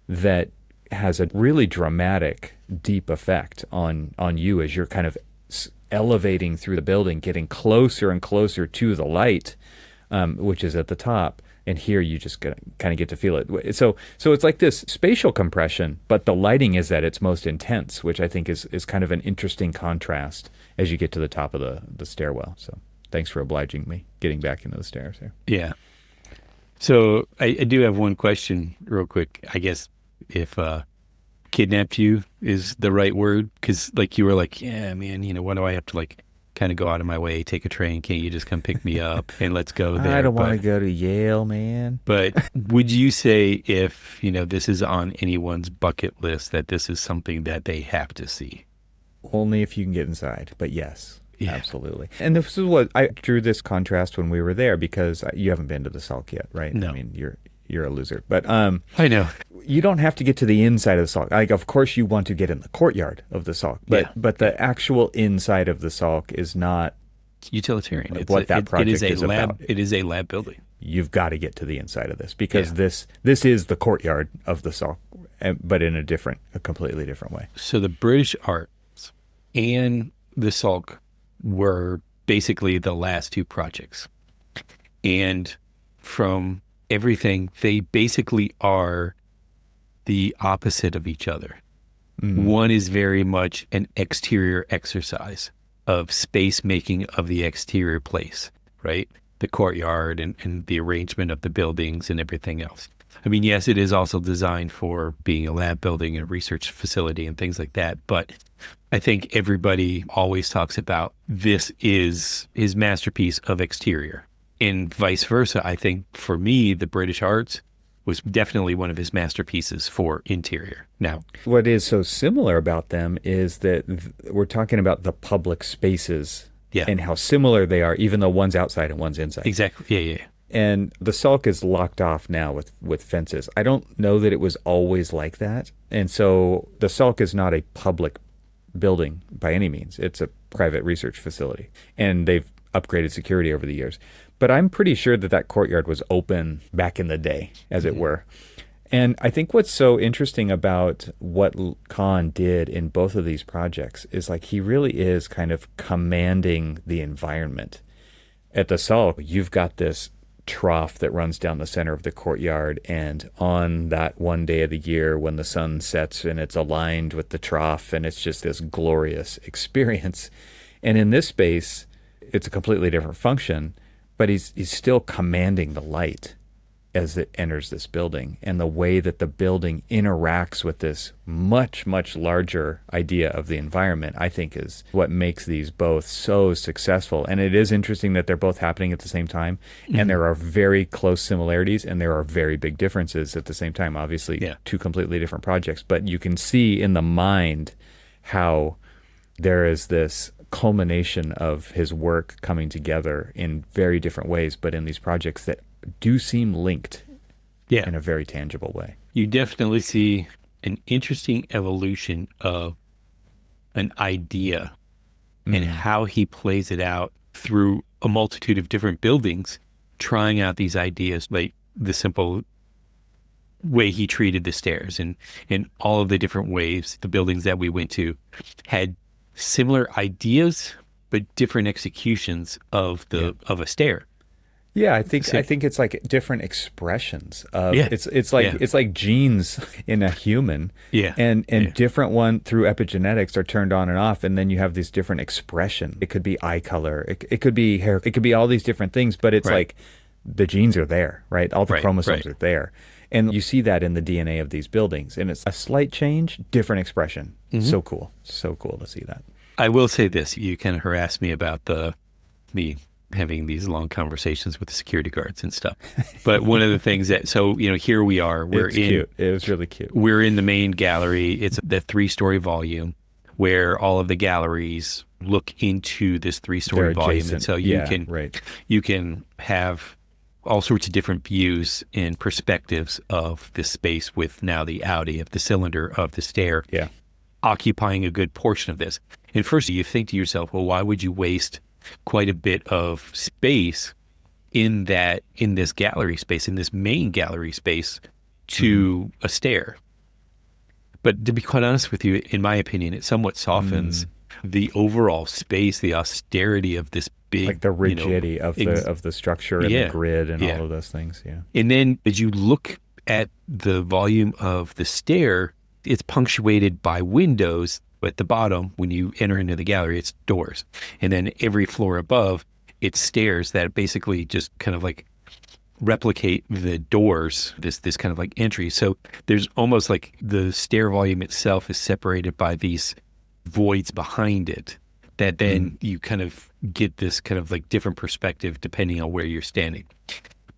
that has a really dramatic, deep effect on you as you're kind of elevating through the building, getting closer and closer to the light, which is at the top. And here you just kind of get to feel it. So it's like this spatial compression, but the lighting is at its most intense, which I think is kind of an interesting contrast as you get to the top of the stairwell. So thanks for obliging me getting back into the stairs here. Yeah. So I do have one question real quick. I guess if kidnapped you is the right word, because like you were like, yeah, man, why do I have to like kind of go out of my way, take a train? Can't you just come pick me up and let's go there? I don't want to go to Yale, man. But would you say if this is on anyone's bucket list that this is something that they have to see? Only if you can get inside, but yes. Yeah. Absolutely. And this is what I drew this contrast when we were there, because you haven't been to the Salk yet, right? No. I mean, you're a loser. But I know. You don't have to get to the inside of the Salk. Like, of course, you want to get in the courtyard of the Salk, but the actual inside of the Salk is not utilitarian. Project is about. It is a lab building. You've got to get to the inside of this because this is the courtyard of the Salk, but in a completely different way. So the British Arts and the Salk were basically the last two projects, and from everything, they basically are the opposite of each other. Mm-hmm. One is very much an exterior exercise of space making of the exterior place, right? the courtyard and the arrangement of the buildings and everything else. I mean, yes, it is also designed for being a lab building and a research facility and things like that. But I think everybody always talks about this is his masterpiece of exterior. And vice versa, I think for me, the British Arts was definitely one of his masterpieces for interior. Now, what is so similar about them is that we're talking about the public spaces and how similar they are, even though one's outside and one's inside. Exactly. Yeah. And the Salk is locked off now with fences. I don't know that it was always like that. And so the Salk is not a public building by any means. It's a private research facility. And they've upgraded security over the years. But I'm pretty sure that courtyard was open back in the day, as it were. And I think what's so interesting about what Kahn did in both of these projects is like he really is kind of commanding the environment. At the Salk, you've got this trough that runs down the center of the courtyard, and on that one day of the year when the sun sets and it's aligned with the trough, and it's just this glorious experience. And in this space, it's a completely different function, but he's still commanding the light as it enters this building, and the way that the building interacts with this much, much larger idea of the environment, I think is what makes these both so successful. And it is interesting that they're both happening at the same time, and there are very close similarities, and there are very big differences at the same time. Obviously, two completely different projects, but you can see in the mind how there is this culmination of his work coming together in very different ways, but in these projects that do seem linked in a very tangible way. You definitely see an interesting evolution of an idea and how he plays it out through a multitude of different buildings, trying out these ideas, like the simple way he treated the stairs and all of the different ways the buildings that we went to had similar ideas but different executions of a stair. Yeah, I think it's like different expressions of it's like genes in a human. And different one through epigenetics are turned on and off, and then you have these different expression. It could be eye color, it could be hair, it could be all these different things, but it's like the genes are there, right? All the chromosomes are there. And you see that in the DNA of these buildings, and it's a slight change, different expression. So cool. So cool to see that. I will say this, you kind of harassed me about me having these long conversations with the security guards and stuff. But one of the things that, here we are. Cute. It was really cute. We're in the main gallery. It's the 3-story volume where all of the galleries look into this 3-story volume. And so you can have all sorts of different views and perspectives of this space with now the Audi of the cylinder of the stair occupying a good portion of this. And first you think to yourself, well, why would you waste quite a bit of space in this gallery space, in this main gallery space to a stair? But to be quite honest with you, in my opinion, it somewhat softens the overall space, the austerity of this big, like the rigidity of the structure and the grid and all of those things. Yeah. And then as you look at the volume of the stair, it's punctuated by windows. At the bottom, when you enter into the gallery, it's doors. And then every floor above, it's stairs that basically just kind of like replicate the doors, this kind of like entry. So there's almost like the stair volume itself is separated by these voids behind it that then you kind of get this kind of like different perspective depending on where you're standing.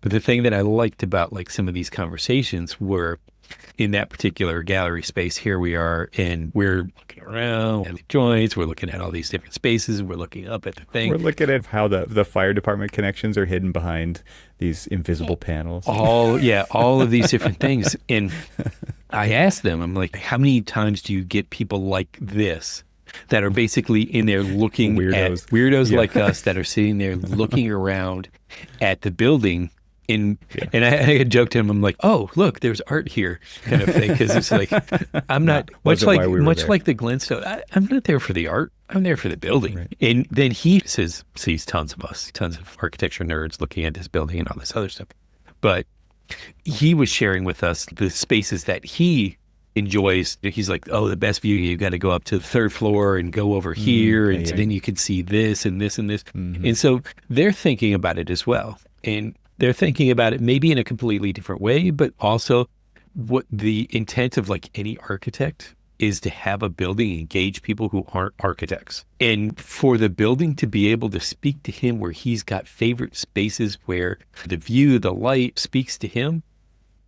But the thing that I liked about like some of these conversations were in that particular gallery space, here we are, and we're looking around at the joints, we're looking at all these different spaces, we're looking up at the thing. We're looking at how the fire department connections are hidden behind these invisible panels. All of these different things. And I asked them, I'm like, how many times do you get people like this that are basically in there looking weirdos like us that are sitting there looking around at the building? And I had joked to him, I'm like, oh, look, there's art here kind of thing. Because it's like, I'm not, much like the Glenstone, I'm not there for the art. I'm there for the building. Right. And then he sees tons of architecture nerds looking at this building and all this other stuff. But he was sharing with us the spaces that he enjoys. He's like, oh, the best view, you got to go up to the third floor and go over here, and then you can see this and this and this. And so they're thinking about it as well, and they're thinking about it maybe in a completely different way, but also what the intent of like any architect is to have a building engage people who aren't architects. And for the building to be able to speak to him where he's got favorite spaces where the view, the light speaks to him,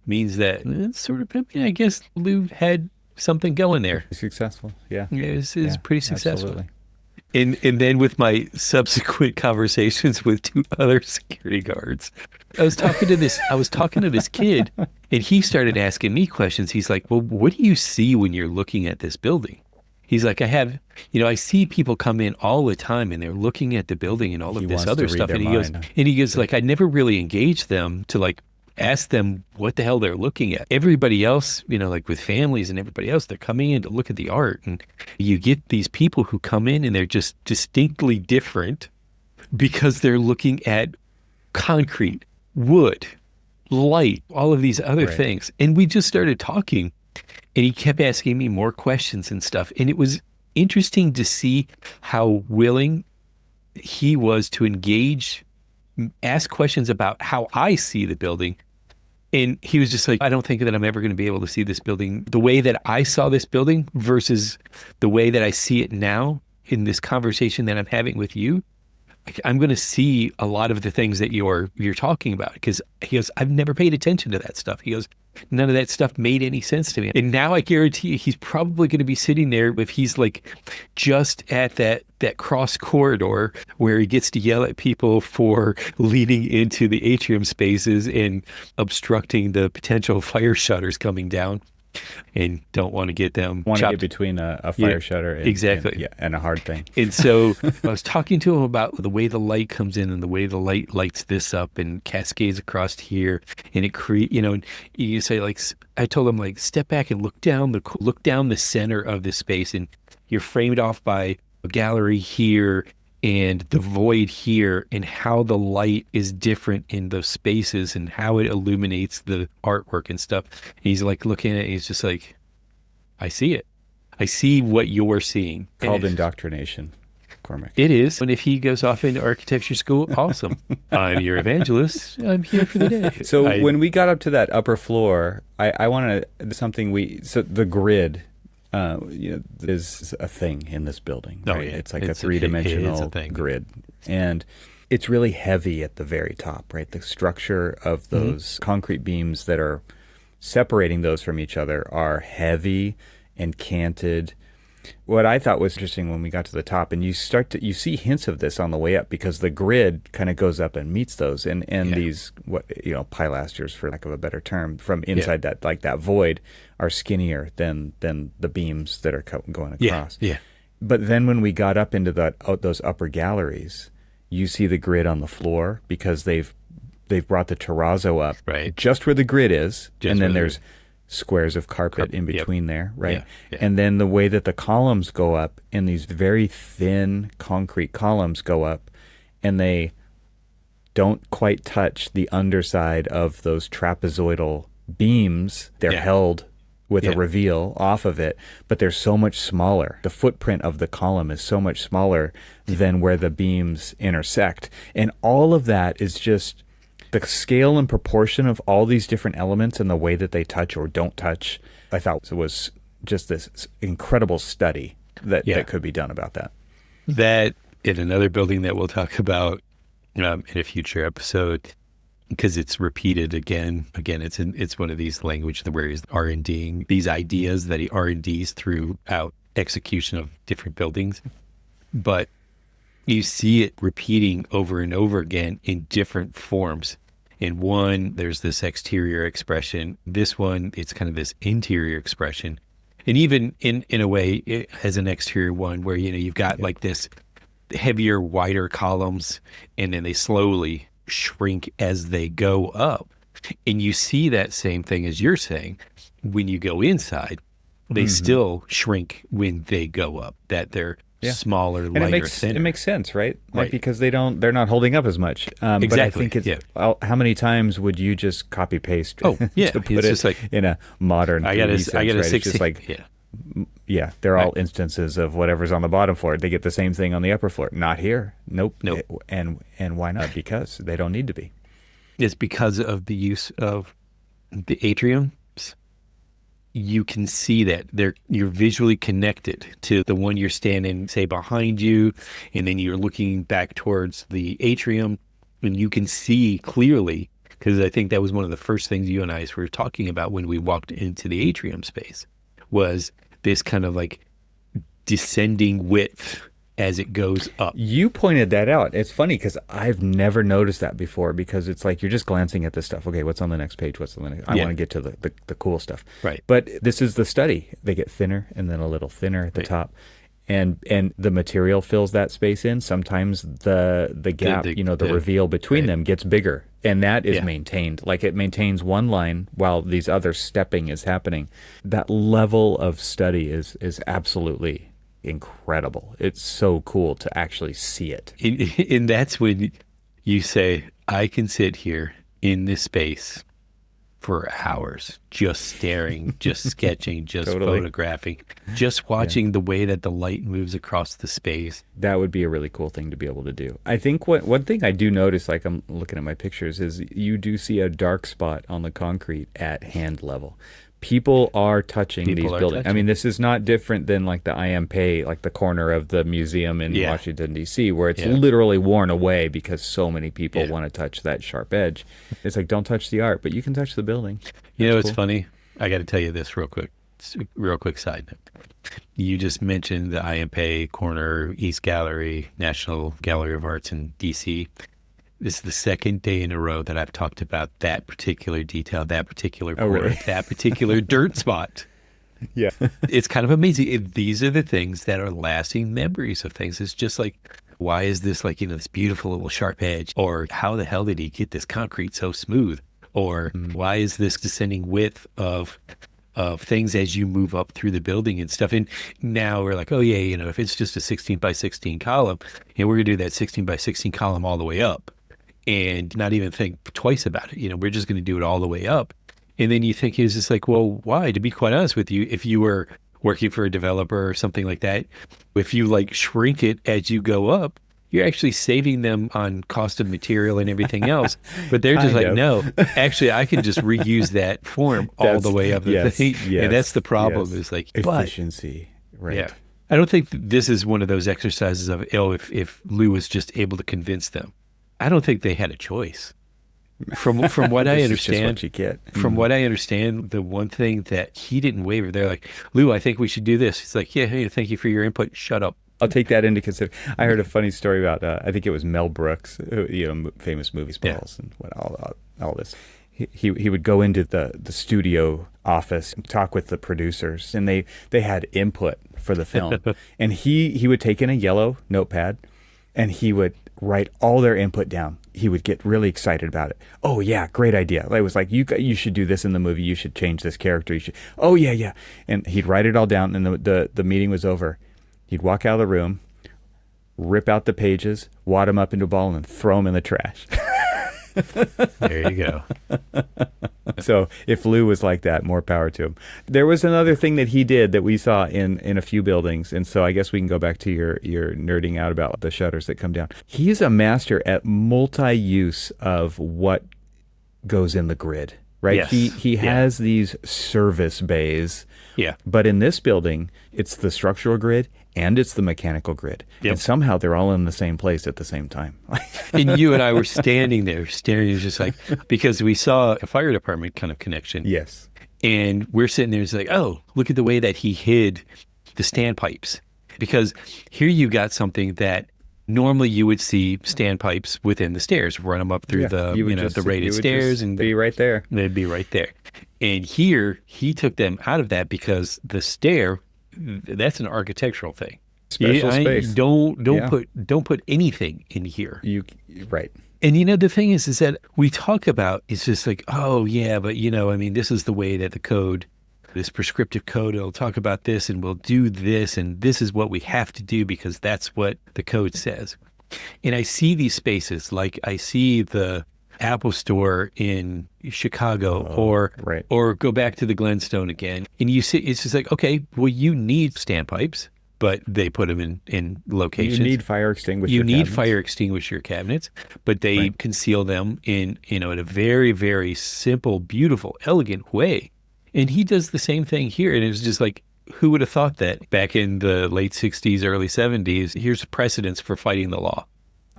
means that it's sort of, I guess Lou had something going there. Successful, yeah. It was pretty successful. Absolutely. And then with my subsequent conversations with 2 other security guards, I was talking to this kid, and he started asking me questions. He's like, well, what do you see when you're looking at this building? He's like, I see people come in all the time and they're looking at the building and all of this other stuff. And he goes like, I never really engaged them to like ask them what the hell they're looking at. Everybody else, like with families and everybody else, they're coming in to look at the art. And you get these people who come in and they're just distinctly different because they're looking at concrete, wood, light, all of these other things. And we just started talking, and he kept asking me more questions and stuff. And it was interesting to see how willing he was to engage, ask questions about how I see the building. And he was just like, I don't think that I'm ever going to be able to see this building the way that I saw this building versus the way that I see it now in this conversation that I'm having with you. I'm going to see a lot of the things that you're talking about, because he goes, I've never paid attention to that stuff. He goes, none of that stuff made any sense to me. And now I guarantee you he's probably going to be sitting there if he's like just at that cross corridor where he gets to yell at people for leading into the atrium spaces and obstructing the potential fire shutters coming down. And don't want to get them want chopped. to get between a fire shutter and a hard thing. And so I was talking to him about the way the light comes in and the way the light lights this up and cascades across here, and it and you say like, I told him like, step back and look down the center of this space, and you're framed off by a gallery here and the void here, and how the light is different in those spaces and how it illuminates the artwork and stuff. And he's like looking at it, he's just like, I see it. I see what you're seeing. Called indoctrination, Cormac. It is. And if he goes off into architecture school, awesome. I'm your evangelist. I'm here for the day. So when we got up to that upper floor, I wanted so the grid is a thing in this building. Right? Yeah. It's like a three-dimensional grid. And it's really heavy at the very top, right? The structure of those concrete beams that are separating those from each other are heavy and canted. What I thought was interesting when we got to the top, and you see hints of this on the way up, because the grid kind of goes up and meets those, and these pilasters, for lack of a better term, from inside that void are skinnier than the beams that are going across. Yeah. But then when we got up into those upper galleries, you see the grid on the floor, because they've brought the terrazzo up just where the grid is, and then there's squares of carpet in between there, right? Yeah. And then the way that the columns go up, and these very thin concrete columns go up, and they don't quite touch the underside of those trapezoidal beams. They're held with a reveal off of it, but they're so much smaller. The footprint of the column is so much smaller than where the beams intersect. And all of that is just the scale and proportion of all these different elements and the way that they touch or don't touch. I thought it was just this incredible study that could be done about that. That, in another building that we'll talk about in a future episode, because it's repeated again, it's one of these language where he's R&Ding these ideas that he R&Ds throughout execution of different buildings. But you see it repeating over and over again in different forms. In one, there's this exterior expression. This one, it's kind of this interior expression. And even in a way, it has an exterior one where, you've got like this heavier, wider columns, and then they slowly shrink as they go up. And you see that same thing as you're saying. When you go inside, they still shrink when they go up, that they're Yeah. smaller, And lighter, it thinner. makes sense, right? Like, Right. because they're not holding up as much. But I Exactly. think it's, Yeah. well, how many times would you just copy paste Oh, yeah. to put It's it just like, in a modern I got 3D a, sense, I got a right? It's 60. just like, Yeah. yeah, they're Right. all instances of whatever's on the bottom floor. They get the same thing on the upper floor. Not here. Nope. Nope. And why not? Because they don't need to be. It's because of the use of the atriums. You can see that you're visually connected to the one you're standing, say, behind you, and then you're looking back towards the atrium, and you can see clearly, because I think that was one of the first things you and I were talking about when we walked into the atrium space, was this kind of like descending width as it goes up. You pointed that out. It's funny because I've never noticed that before, because it's like you're just glancing at this stuff. Okay, what's on the next page? What's on the next? I Yeah. want to get to the cool stuff. Right. But this is the study. They get thinner and then a little thinner at the Right. top. And the material fills that space in. Sometimes the gap, the reveal between right. them gets bigger. And that is Yeah. maintained. Like, it maintains one line while these other stepping is happening. That level of study is absolutely incredible. It's so cool to actually see it. And that's when you say, I can sit here in this space for hours, just staring, just sketching, just Totally. photographing, just watching the way that the light moves across the space. That would be a really cool thing to be able to do. I think one thing I do notice, like I'm looking at my pictures, is you do see a dark spot on the concrete at hand level. People are touching these buildings. I mean, this is not different than like the IMP, like the corner of the museum in Yeah. Washington, D.C., where it's Yeah. literally worn away because so many people Yeah. want to touch that sharp edge. It's like, don't touch the art, but you can touch the building. You know, That's it's cool. funny. I got to tell you this real quick. Real quick side note. You just mentioned the IMP corner, East Gallery, National Gallery of Arts in D.C. This is the second day in a row that I've talked about that particular detail, that particular corner, really? that particular dirt spot. Yeah. It's kind of amazing. These are the things that are lasting memories of things. It's just like, why is this like, this beautiful little sharp edge? Or how the hell did he get this concrete so smooth? Or why is this descending width of things as you move up through the building and stuff? And now we're like, oh yeah, if it's just a 16 by 16 column, we're going to do that 16 by 16 column all the way up and not even think twice about it. We're just going to do it all the way up. And then you think, it's just like, well, why? To be quite honest with you, if you were working for a developer or something like that, if you like shrink it as you go up, you're actually saving them on cost of material and everything else. But they're just Kind like, of. no, actually, I can just reuse that form all the way up. Yes, And yes, that's the problem, yes. is like, Efficiency. Right. yeah. I don't think this is one of those exercises of, if Lou was just able to convince them. I don't think they had a choice. From what I This is just understand, what you get. from what I understand, the one thing that he didn't waver, they're like, Lou, I think we should do this. He's like, yeah, hey, thank you for your input. Shut up. I'll take that into consideration. I heard a funny story about, I think it was Mel Brooks, famous movie spells and all this. He would go into the studio office and talk with the producers, and they had input for the film. And he would take in a yellow notepad, and he would write all their input down. He would get really excited about it. Oh yeah, great idea. It was like, you should do this in the movie. You should change this character. You should. Oh yeah. And he'd write it all down. And the meeting was over. He'd walk out of the room, rip out the pages, wad them up into a ball, and throw them in the trash. There you go. So if Lou was like that, more power to him. There was another thing that he did that we saw in a few buildings, and so I guess we can go back to your nerding out about the shutters that come down. He's a master at multi-use of what goes in the grid, right? Yes. He has these service bays, Yeah. but in this building, it's the structural grid and it's the mechanical grid. Yep. And somehow they're all in the same place at the same time. And you and I were standing there staring, just like, because we saw a fire department kind of connection. Yes. And we're sitting there, it's like, oh, look at the way that he hid the standpipes. Because here you got something that normally you would see standpipes within the stairs, run them up through the rated stairs, and be right there. they'd be right there. And here he took them out of that because the stair, that's an architectural thing. Special space. Don't Yeah. put anything in here. Right. And the thing is that we talk about, it's just like, oh yeah, but this is the way that the code this prescriptive code. It'll talk about this and we'll do this. And this is what we have to do because that's what the code says. And I see these spaces, like I see the Apple Store in Chicago or go back to the Glenstone again. And you see, it's just like, okay, well, you need standpipes, but they put them in locations. You need fire extinguisher You need cabinets. fire extinguisher cabinets, but they conceal them in a very, very simple, beautiful, elegant way. And he does the same thing here. And it was just like, who would have thought that back in the late 60s, early 70s, here's precedence for fighting the law.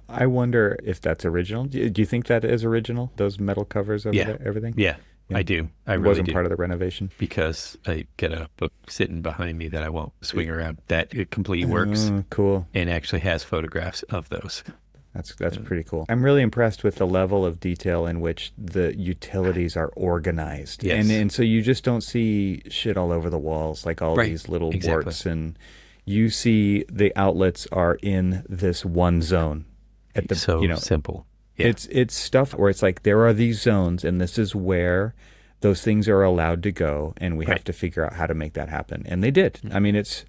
I wonder if that's original. Do you think that is original? Those metal covers over everything? Yeah, I do. I it really wasn't do. part of the renovation? Because I get a book sitting behind me that I won't swing around. That it completely works. Cool. And actually has photographs of those. That's pretty cool. I'm really impressed with the level of detail in which the utilities are organized. Yes. And so you just don't see shit all over the walls, like all these little warts. And you see the outlets are in this one zone. At the, simple. Yeah. It's stuff where it's like, there are these zones and this is where those things are allowed to go. And we have to figure out how to make that happen. And they did. I mean, it's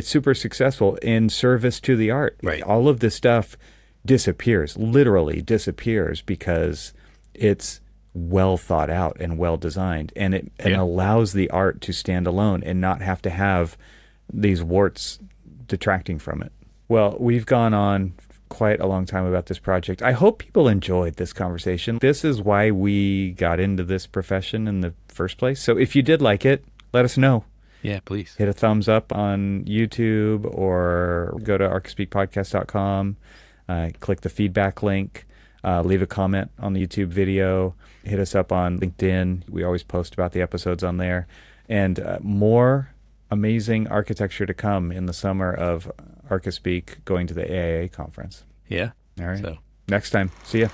super successful in service to the art. Right. All of this stuff literally disappears because it's well thought out and well designed, and it allows the art to stand alone and not have to have these warts detracting from it. Well, we've gone on quite a long time about this project. I hope people enjoyed this conversation. This is why we got into this profession in the first place. So if you did like it, let us know. Yeah, please. Hit a thumbs up on YouTube or go to archispeakpodcast.com. Click the feedback link, leave a comment on the YouTube video, hit us up on LinkedIn. We always post about the episodes on there. And more amazing architecture to come in the summer of Archispeak going to the AIA conference. Yeah. All right. So next time. See ya.